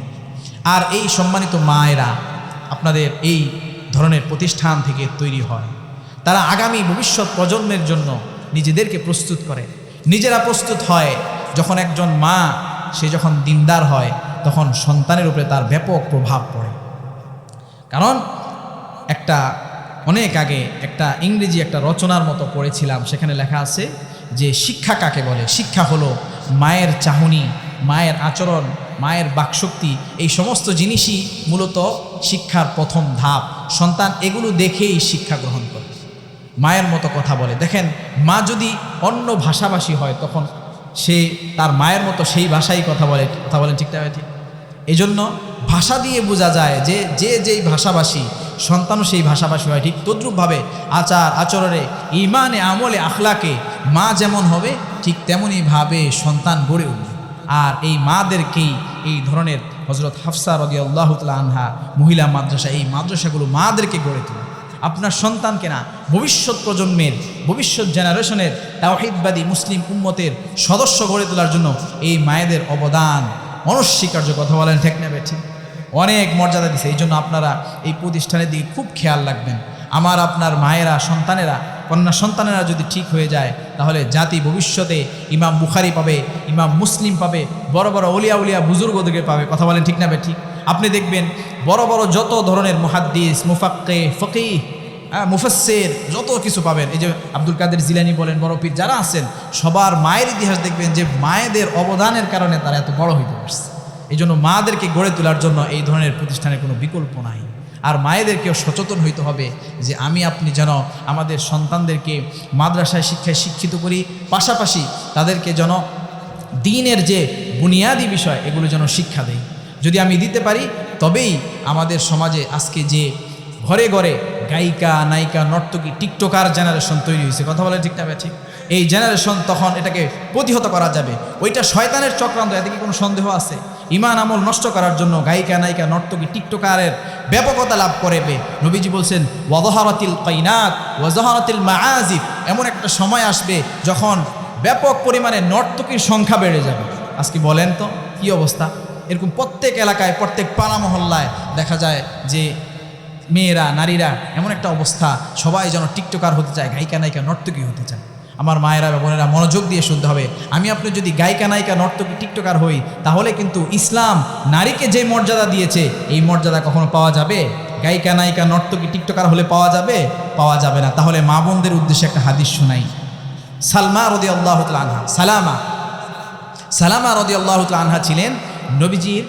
আর এই সম্মানিত মায়েরা আপনাদের এই ধরনের প্রতিষ্ঠান থেকে তৈরি হয়। তারা আগামী ভবিষ্যৎ প্রজন্মের জন্য নিজেদেরকে প্রস্তুত করে, নিজেরা প্রস্তুত হয়। যখন একজন মা সে যখন দিনদার হয়, তখন সন্তানের উপরে তার ব্যাপক প্রভাব পড়ে। কারণ অনেক আগে একটা ইংরেজি একটা রচনার মতো পড়েছিলাম, সেখানে লেখা আছে যে শিক্ষা কাকে বলে। শিক্ষা হলো মায়ের চাহনি, মায়ের আচরণ, মায়ের বাকশক্তি, এই সমস্ত জিনিসই মূলত শিক্ষার প্রথম ধাপ। সন্তান এগুলো দেখেই শিক্ষা গ্রহণ করে, মায়ের মতো কথা বলে। দেখেন, মা যদি অন্য ভাষাভাষী হয়, তখন সে তার মায়ের মতো সেই ভাষাই কথা বলে। কথা বলেন ঠিক না ঠিক? এই জন্য ভাষা দিয়ে বোঝা যায় যে যেই ভাষাভাষী, সন্তানও সেই ভাষাভাষী হয়। ঠিক তদ্রূপভাবে আচার আচরণে, ইমানে, আমলে, আখলাকে মা যেমন হবে, ঠিক তেমনইভাবে সন্তান গড়ে উঠবে। আর এই মাদেরকেই এই ধরনের হযরত হাফসা রাদিয়াল্লাহু তাআলা আনহা মহিলা মাদ্রাসা, এই মাদ্রাসাগুলো মাদেরকে গড়ে তোলে। আপনার সন্তানকে না, ভবিষ্যৎ প্রজন্মের, ভবিষ্যৎ জেনারেশনের তাওহীদবাদী মুসলিম উম্মতের সদস্য গড়ে তোলার জন্য এই মায়েদের অবদান অনস্বীকার্য। কথা বলেন ঠিক না ঠিক? অনেক মর্যাদা দিছে। এই জন্য আপনারা এই প্রতিষ্ঠানের দিকে খুব খেয়াল রাখবেন। আমার আপনার মায়েরা, সন্তানেরা, কন্যা সন্তানেরা যদি ঠিক হয়ে যায়, তাহলে জাতি ভবিষ্যতে ইমাম বুখারী পাবে, ইমাম মুসলিম পাবে, বড় বড় ওলিয়া উলিয়া বুজুর্গদেরকে পাবে। কথা বলেন ঠিক না ঠিক? আপনি দেখবেন বড় বড় যত ধরনের মুহাদ্দিস, মুফাক্কিহ, ফকিহ, মুফাসসির, যত কিছু পাবেন। এই যে আব্দুল কাদের জিলানী বলেন, বড় পীর যারা আছেন, সবার মায়ের ইতিহাস দেখবেন যে মায়েদের অবদানের কারণে তারা এত বড় হইতে পারছে। এই জন্য মাদেরকে গড়ে তোলার জন্য এই ধরনের প্রতিষ্ঠানের কোনো বিকল্প নাই। আর মায়েদেরকেও সচেতন হইতে হবে যে আমি আপনি যেন আমাদের সন্তানদেরকে মাদ্রাসায় শিক্ষায় শিক্ষিত করি, পাশাপাশি তাদেরকে যেন দ্বীনের যে বুনিয়াদি বিষয় এগুলো যেন শিক্ষা দেই। যদি আমি দিতে পারি, তবেই আমাদের সমাজে আজকে যে ঘরে ঘরে গায়িকা নায়িকা নর্তকী টিকটকার জেনারেশন তৈরি হয়েছে। কথা বলে ঠিক না ঠিক? এই জেনারেশন তখন এটাকে প্রতিহত করা যাবে। ওইটা শয়তানের চক্রান্ত, এদিকে কোনো সন্দেহ আছে? ইমান আমল নষ্ট করার জন্য গায়িকা নায়িকা নর্তকী টিকটকারের ব্যাপকতা লাভ করবে। নবীজি বলছেন ওয়াযহারাতিল কাইনাত ওয়াযহারাতিল মাআজিফ, এমন একটা সময় আসবে যখন ব্যাপক পরিমাণে নর্তকীর সংখ্যা বেড়ে যাবে। আজকে বলেন তো কি অবস্থা? এরকম প্রত্যেক এলাকায় প্রত্যেক পাড়া মহল্লায় দেখা যায় যে মেয়েরা নারীরা এমন একটা অবস্থা, সবাই যেন টিকটকার হতে চায়, গায়িকা নায়িকা নর্তকী হতে চায়। আমার মায়েরা বোনেরা মনোযোগ দিয়ে শুনতে হবে। আমি আপনি যদি গায়িকা নায়িকা নর্তকী টিকটকার হই, তাহলে কিন্তু ইসলাম নারীকে যে মর্যাদা দিয়েছে এই মর্যাদা কখনো পাওয়া যাবে? গায়িকা নায়িকা নর্তকী টিকটকার হলে পাওয়া যাবে? পাওয়া যাবে না। তাহলে মা বোনদের উদ্দেশ্যে একটা হাদিস শোনাই। সালমা রাদিয়াল্লাহু তাআলা আনহা, সালামা রাদিয়াল্লাহু তাআলা আনহা ছিলেন নবীজির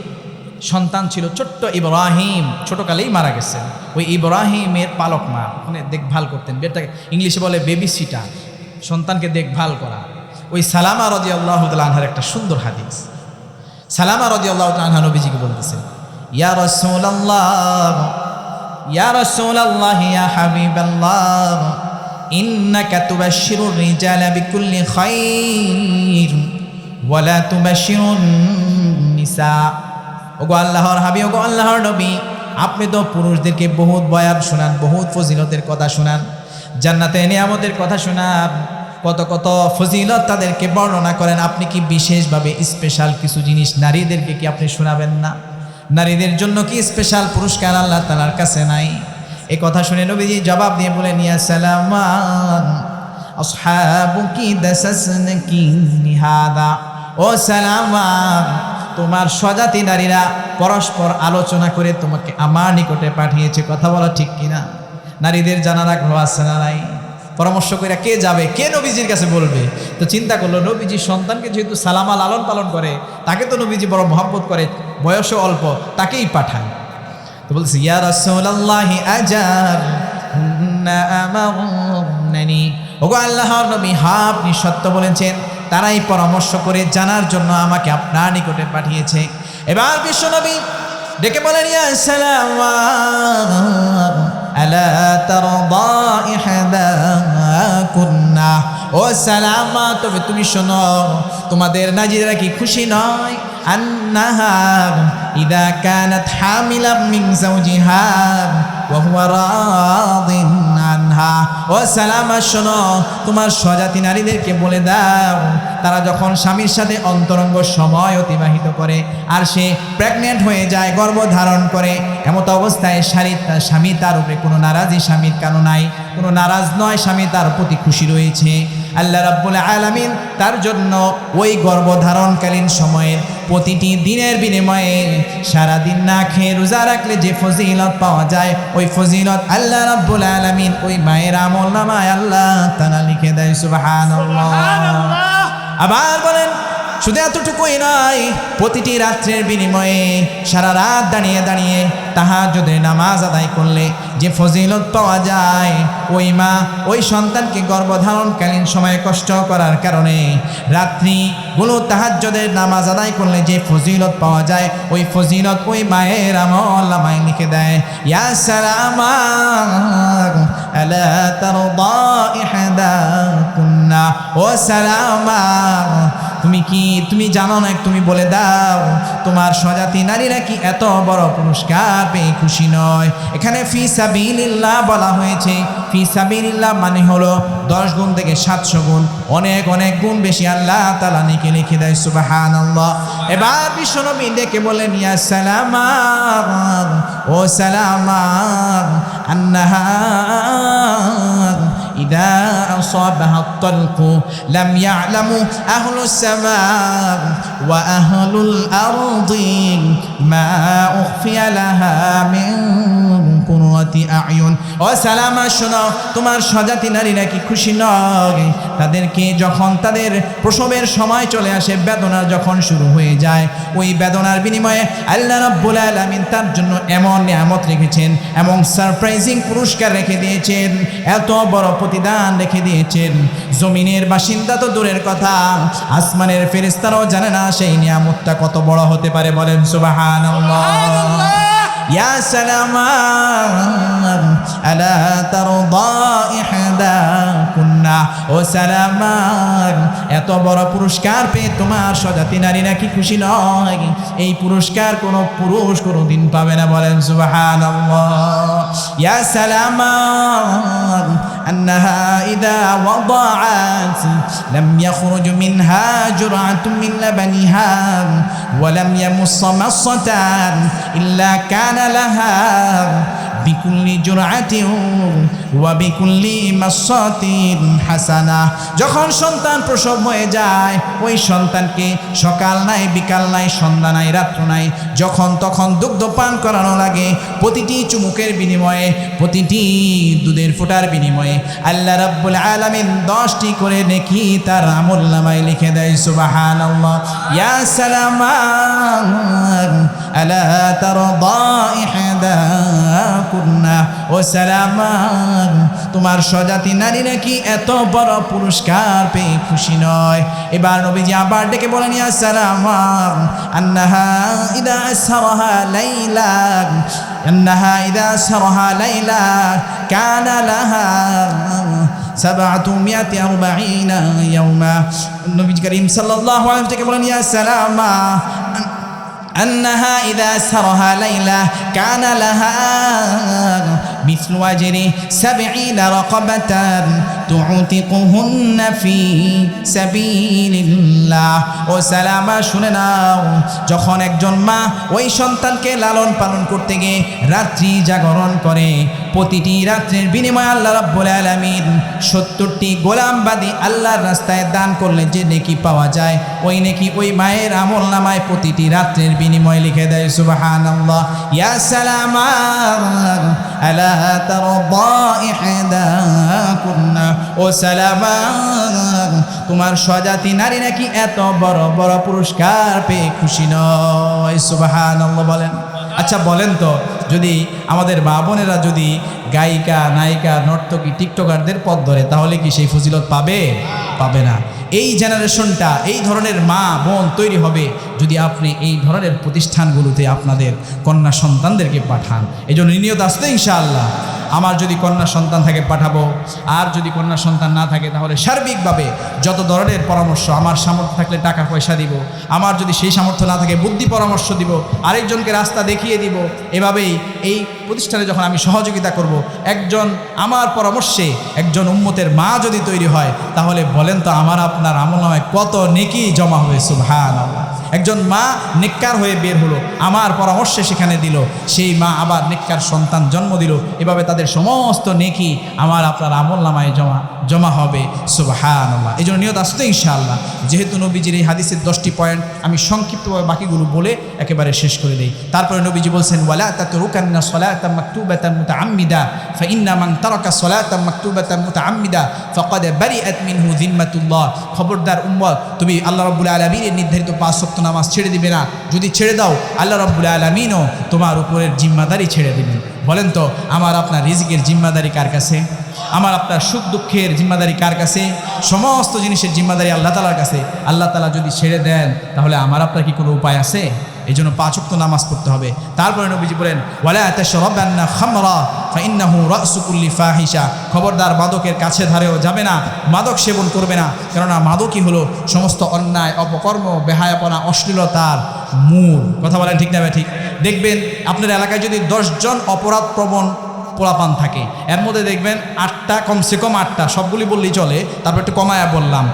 সন্তান, ছিল ছোট্ট ইব্রাহিম, ছোটকালেই মারা গেছেন। ওই ইব্রাহিমের পালক মা ওখানে দেখভাল করতেন, বেটাকে ইংলিশে বলে বেবি সিটার, সন্তানকে দেখভাল করা। ওই সালামা রাদিয়াল্লাহু তাআলা আনহার একটা সুন্দর হাদিস। সালামা রাদিয়াল্লাহু তাআলা আনহা নবীজিকে বলতেছেন, ইয়া রাসূলুল্লাহ, ইয়া রাসূলুল্লাহ, ইয়া হাবিবাল্লাহ, ইন্নাকা তুবাশশিরুর রিজালা বিকুল্লি খাইর ওয়া লা তুবাশশিরুন নিসা। ওগো আল্লাহর হাবিব, ওগো আল্লাহর নবী, আপনি তো পুরুষদেরকে বহুত বয়ান শোনান, বহুত ফজিলতের কথা শোনান, জান্নাতে নিয়ামতের কথা শোনান, কত কত ফজিলত তাদেরকে বর্ণনা করেন। আপনি কি বিশেষভাবে স্পেশাল কিছু জিনিস নারীদেরকে কি আপনি শোনাবেন না? নারীদের জন্য কি স্পেশাল পুরস্কার আল্লাহ তাআলার কাছে নাই? এই কথা শুনে নবীজি জবাব দিয়ে বলেন, ইয়া সালামান আসহাবুকি দাসাসনাকি নিহাদা, ও সালামা, তোমার স্বজাতি নারীরা পরস্পর আলোচনা করে তোমাকে আমার নিকটে পাঠিয়েছে। কথা বলা ঠিক কিনা? নারীদের জানার আগ্রহ আছে না নাই? পরামর্শ করে কে যাবে, কে নবীজির কাছে বলবে? তো চিন্তা করলো, নবীজির সন্তানকে যেহেতু সালামা লালন পালন করে, তাকে তো নবীজি বড় মহব্বত করে, বয়সও অল্প, তাকেই পাঠায়। তো বলছে, ইয়া রাসূলুল্লাহি আজার আমারনানি, ওগো আল্লাহর নবী, হ্যাঁ আপনি সত্য বলেছেন, তারাই পরামর্শ করে জানার জন্য আমাকে আপনার নিকটে পাঠিয়েছে। এবার বিশ্বনবী ডেকে বলেন, ইয়া সালামা আলা তারদা ইহদাকুন্না, ও সালামা, তবে তুমি শোনো, তোমাদের নাজিরা কি খুশি নয়? আন্নাহা ইদা কানাত হামিলাম মিন যাওজিহা ওয়া হুয়া রাদিন আনহা, ও সালামা শোনো, তোমার স্বজাতি নারীদেরকে বলে দাও, তারা যখন স্বামীর সাথে অন্তরঙ্গ সময় অতিবাহিত করে আর সে প্রেগনেন্ট হয়ে যায়, গর্ভধারণ করে, এমত অবস্থায় স্বামী তার উপরে কোনো নারাজি স্বামীর কারণ নাই, কোনো নারাজ নয়, স্বামী তার প্রতি খুশি রয়েছে। আল্লাহ রাব্বুল আলামিন তার জন্য ওই গর্ভধারণকালীন সময়ের প্রতিটি দিনের বিনিময়ে সারাদিন না খেয়ে রোজা রাখলে যে ফজিলত পাওয়া যায়, ওই ফজিলত আল্লাহ রাব্বুল আলামিন ওই মায়ের আমলনামায় আল্লাহ তাআলা লিখে দেয়। সুবহানাল্লাহ। আবার বলেন, শুধু এতটুকুই নয়, প্রতিটি রাত্রের বিনিময়ে সারা রাত দাঁড়িয়ে দাঁড়িয়ে তাহাজ্জুদের নামাজ আদায় করলে যে ফজিলত পাওয়া যায়, ওই মা ওই সন্তানকে গর্ভধারণকালীন সময়ে কষ্ট করার কারণে রাত্রিগুলো তাহাজ্জুদের নামাজ আদায় করলে যে ফজিলত পাওয়া যায়, ওই ফজিলত ওই মায়ের আমলনামায় লিখে দেয়। ইয়া সালামা আলা তারদা ইহদাকুন্না, ও সালামা, তুমি জানো না, তুমি বলে দাও, তোমার স্বজাতি নারীরা কি এত বড় পুরস্কার পেয়ে খুশি নয়? এখানে ফি সাবিলিল্লাহ বলা হয়েছে। ফি সাবিলিল্লাহ মানে হলো 10 গুণ থেকে 700 গুণ, অনেক অনেক গুণ বেশি আল্লাহ তাআলা নেকি লিখে দেয়। সুবহানাল্লাহ। এবার বিশ্বনবী ডেকে বলেন, ইয়া সালামা, ও সালামা, আন্নাহা ইদা আসাবাহা আত-তালকু লাম ইয়ালামু আহলুস সামাء ওয়া আহলুল আরদি মা উখফিয়া লাহা মিন কুররাতি আয়ুন। ও সালামা শোনো, তোমার স্বজাতি নারীরা কি খুশি নয়? তাদেরকে যখন তাদের প্রসবের সময় চলে আসে, বেদনা যখন শুরু হয়ে যায়, ওই বেদনার বিনিময়ে আল্লাহ রাব্বুল আলামিন তার জন্য এমন নিয়ামত রেখেছেন, এমন সারপ্রাইজিং পুরস্কার রেখে দিয়েছেন, এত বড় প্রতিদান রেখে দিয়েছেন, জমিনের বাসিন্দা তো দূরের কথা, আসমানের ফেরেশতারাও জানে না সেই নিয়ামতটা কত বড় হতে পারে। বলেন সুবহানাল্লাহ। ইয়া সালামা আলা তারদা ইহদাকুন্না, ও সালামা এত বড় পুরস্কার পেয়ে তোমার স্বজাতি নারী নাকি খুশি নয়? এই পুরস্কার কোনো পুরুষ কোনোদিন পাবে না, বলেন সুবহানাল্লাহ। ইয়া সালামা আন্নাহা ইযা ওয়াদাআত লাম ইয়াখরুজ মিনহা জুরআতুন মিন লাবানিহা ওয়া লাম ইয়ামুস মাসাতান ইল্লা কানা লাহা বিকুল্লি জুরআতিন ওয়া বিকুল্লি মাসাতিন হাসানা। যখন সন্তান প্রসব হয়ে যায়, ওই সন্তানকে সকাল নাই, বিকাল নাই, সন্ধ্যা নাই, রাত্র নাই, যখন তখন দুগ্ধ পান করানো লাগে। প্রতিটি চুমুকের বিনিময়ে, প্রতিটি দুধের ফোঁটার বিনিময়ে আল্লাহ রাব্বুল আলামিন 10টি করে নেকি তার আমলনামায় লিখে দেয়। সুবহানাল্লাহ। ইয়া সালামা আলা তারদা ইহদাকুন্না, ও সালামা তোমার স্বজাতি নারী নাকি এত বড় পুরস্কার পেয়ে খুশি নয়? এবার নবীজি আবার ডেকে বলেন, ইয়া সালামা আন্নাহা ইযা আসরাহা লাইলা আন্নাহা ইযা আসরাহা লাইলা কানা লাহা 740 ইয়াওমা। নবী করিম সাল্লাল্লাহু আলাইহি ওয়াসাল্লাম বলেন, ইয়া সালামা أنها إذا سرها ليلة كان لها مثل أجر 70 رقبة تعتقهن في سبيل الله। ও সালামা শুনে নাও, যখন একজন মা ওই সন্তানকে লালন পালন করতে গিয়ে রাত্রি জাগরণ করে, প্রতিটি রাত্রির বিনিময়ে আল্লাহ রাব্বুল আলামিন 70টি গোলামবাদী আল্লাহর রাস্তায় দান করলে যে নেকি পাওয়া যায়, ওই নেকি ওই মায়ের আমলনামায় প্রতিটি রাত্রির বিনিময়ে লিখে দেয়। সুবহানাল্লাহ। ইয়া সালামা আলা তারদা ইহদাকুন্না, ও সালামা তোমার স্বজাতি নারী নাকি এত বড় বড় পুরস্কার পেয়ে খুশি নয়? সুবহানাল্লাহ বলেন। আচ্ছা বলেন তো, যদি আমাদের মা বোনেরা যদি গায়িকা, নায়িকা, নর্তকী, টিকটকারদের পথ ধরে, তাহলে কি সেই ফজিলত পাবে? পাবে না। এই জেনারেশনটা, এই ধরনের মা বোন তৈরি হবে যদি আপনি এই ধরনের প্রতিষ্ঠানগুলোতে আপনাদের কন্যা সন্তানদেরকে পাঠান। এই জন্য নিয়ত আসতে ইনশাআল্লাহ আমার যদি কন্যা সন্তান থাকে পাঠাবো, আর যদি কন্যা সন্তান না থাকে তাহলে সার্বিকভাবে যত ধরনের পরামর্শ, আমার সামর্থ্য থাকলে টাকা পয়সা দিব, আমার যদি সেই সামর্থ্য না থাকে বুদ্ধি পরামর্শ দিব, আরেকজনকে রাস্তা দেখিয়ে দিব। এভাবেই এই প্রতিষ্ঠানে যখন আমি সহযোগিতা করব, একজন আমার পরামর্শে একজন উম্মতের মা যদি তৈরি হয়, তাহলে বলেন তো আমার আপনার আমলনামায় কত নেকি জমা হবে। সুবহানাল্লাহ। একজন মা নেককার হয়ে বের হলো, আমার পরামর্শে সেখানে দিল, সেই মা আবার নেককার সন্তান জন্ম দিল, এভাবে তাদের সমস্ত নেকি আমার আপনার আমলনামায় জমা হবে। সুবহানাল্লাহ। এই জন্য নিয়ত আসতে ইনশাআল্লাহ। যেহেতু নবীজির এই হাদিসের 10টি পয়েন্ট আমি সংক্ষিপ্তভাবে বাকিগুলো বলে একেবারে শেষ করে দেই। তারপরে নবীজি বলছেন, ওয়ালা তাতরুকান্না সলাতাম মাকতুবাতাম মুতাআম্মিদা ফাইন্না মান তারাকা সলাতাম মাকতুবাতাম মুতাআম্মিদা ফাকাদ বারিআত মিনহু যিম্মাতুল্লাহ। খবরদার উম্মত, তুমি আল্লাহ রাব্বুল আলামিনের নির্ধারিত 5 ওয়াক্ত নামাজ ছেড়ে দিবে না। যদি ছেড়ে দাও, আল্লাহ রাব্বুল আলামিনও তোমার উপরের জিম্মাদারি ছেড়ে দিবেন। বলেন তো আমার আপনার রিজিকের জিম্মাদারি কার কাছে? আমার আপনার সুখ দুঃখের জিম্মাদারি কার কাছে? সমস্ত জিনিসের জিম্মাদারি আল্লাহ তাআলার কাছে। আল্লাহ তাআলা যদি ছেড়ে দেন, তাহলে আমার আপনার কি কোনো উপায় আছে? এই জন্য 5 ওয়াক্ত নামাজ পড়তে হবে। তারপরে নবীজি বলেন, ওয়ালা তাশরাবান্না খামরা ফাইন্নাহু রাসু কুল্লি ফাহিশা। খবরদার মাদকের কাছে ধারেও যাবে না, মাদক সেবন করবে না, কেননা মাদকই হলো সমস্ত অন্যায়, অপকর্ম, বেহায়াপনা, অশ্লীলতার মূল। কথা বলেন ঠিক না ভাই? ঠিক। দেখবেন আপনার এলাকায় যদি 10 জন অপরাধ প্রবণ পোলাপান থাকে, এর মধ্যে দেখবেন 8টা, কমসে কম 8টা, সবগুলি বললেই চলে, তারপর একটু কমায়া বললাম,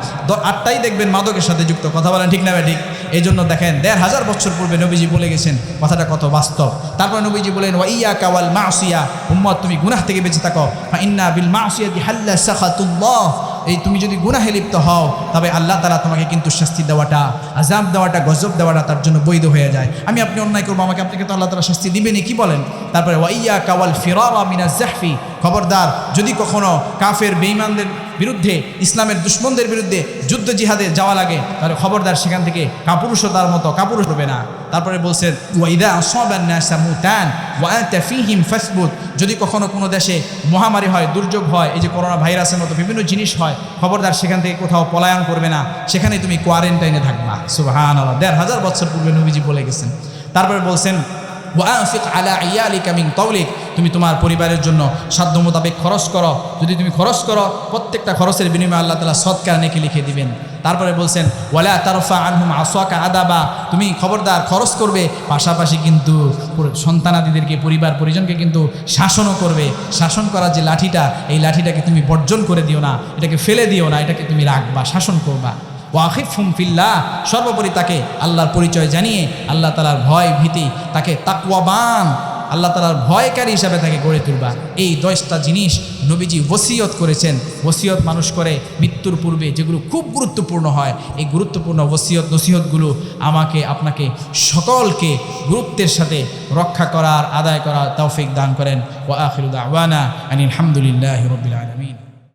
8টাই দেখবেন মাদকের সাথে যুক্ত। কথা বলেন ঠিক না ভাই? ঠিক। এই জন্য দেখেন 1500 বছর পূর্বে নবীজি বলে গেছেন, কথাটা কত বাস্তব। তারপর নবীজি বলেন, ওয়া ইয়াকা ওয়াল মাসিয়া, উম্মত তুমি গুনাহ থেকে বেঁচে থাকো, ফা ইন্না বিল মাসিয়াতি হাল্লা সাখাতুল্লাহ। এই তুমি যদি গুনাহে লিপ্ত হও, তবে আল্লাহ তাআলা তোমাকে কিন্তু শাস্তি দেওয়াটা, আযাব দেওয়াটা, গজব দেওয়াটা তার জন্য বৈধ হয়ে যায়। আমি আপনি অন্যায় করবো, আপনাকে তো আল্লাহ তাআলা শাস্তি দিবেনই। কি বলেন? তারপরে ওয়া ইয়াকা ওয়াল ফিরারা মিনাজ জাহফি, খবরদার যদি কখনো কাফের বেঈমানদের বিরুদ্ধে, ইসলামের দুশ্মনদের বিরুদ্ধে যুদ্ধ জিহাদে যাওয়া লাগে, তাহলে খবরদার সেখান থেকে কাপুরুষতার মতো কাপুরুষ হবে না। তারপরে বলছেন, ওয়া ইযা আসাবান নাসা মুতান ওয়া আনতা ফীহিম ফাসবুত, যদি কখনো কোনো দেশে মহামারী হয়, দুর্যোগ হয়, এই যে করোনা ভাইরাসের মতো বিভিন্ন জিনিস হয়, খবরদার সেখান থেকে কোথাও পলায়ন করবে না, সেখানে তুমি কোয়ারেন্টাইনে থাকবা। সুবহানাল্লাহ। 1500 বছর পূর্বে নবীজি বলে গেছেন। তারপরে বলছেন, ওয়ানফিক আলা ইয়ালিকা মিন তাওলিক, তুমি তোমার পরিবারের জন্য সাধ্য মোতাবেক খরচ করো। যদি তুমি খরচ করো, প্রত্যেকটা খরচের বিনিময়ে আল্লাহ তাআলা সদকা নেকি লিখে দিবেন। তারপরে বলছেন ওয়ালা তারফা আনহুম আসাকা আদাবা, তুমি খবরদার খরচ করবে, পাশাপাশি কিন্তু সন্তানাদিদেরকে, পরিবার পরিজনকে কিন্তু শাসনও করবে। শাসন করার যে লাঠিটা, এই লাঠিটাকে তুমি বর্জন করে দিও না, এটাকে ফেলে দিও না, এটাকে তুমি রাখবা, শাসন করবা। ওয়াখিফহুম ফিল্লাহ, সর্বোপরি তাকে আল্লাহর পরিচয় জানিয়ে আল্লাহ তাআলার ভয় ভীতি, তাকে তাকওয়াবান, আল্লাহ তাআলার ভয়কারী হিসাবে তাকে গড়ে তুলবা। এই 10টা জিনিস নবীজি ওসিয়ত করেছেন। ওসিয়ত মানুষ করে মৃত্যুর পূর্বে, যেগুলো খুব গুরুত্বপূর্ণ হয়। এই গুরুত্বপূর্ণ ওসিয়ত নসিহতগুলো আমাকে আপনাকে সকলকে গুরুত্বের সাথে রক্ষা করার, আদায় করার তৌফিক দান করেন। ওয়া আখিরু দাওয়ানা আনিল হামদুলিল্লাহি রাব্বিল আলামিন।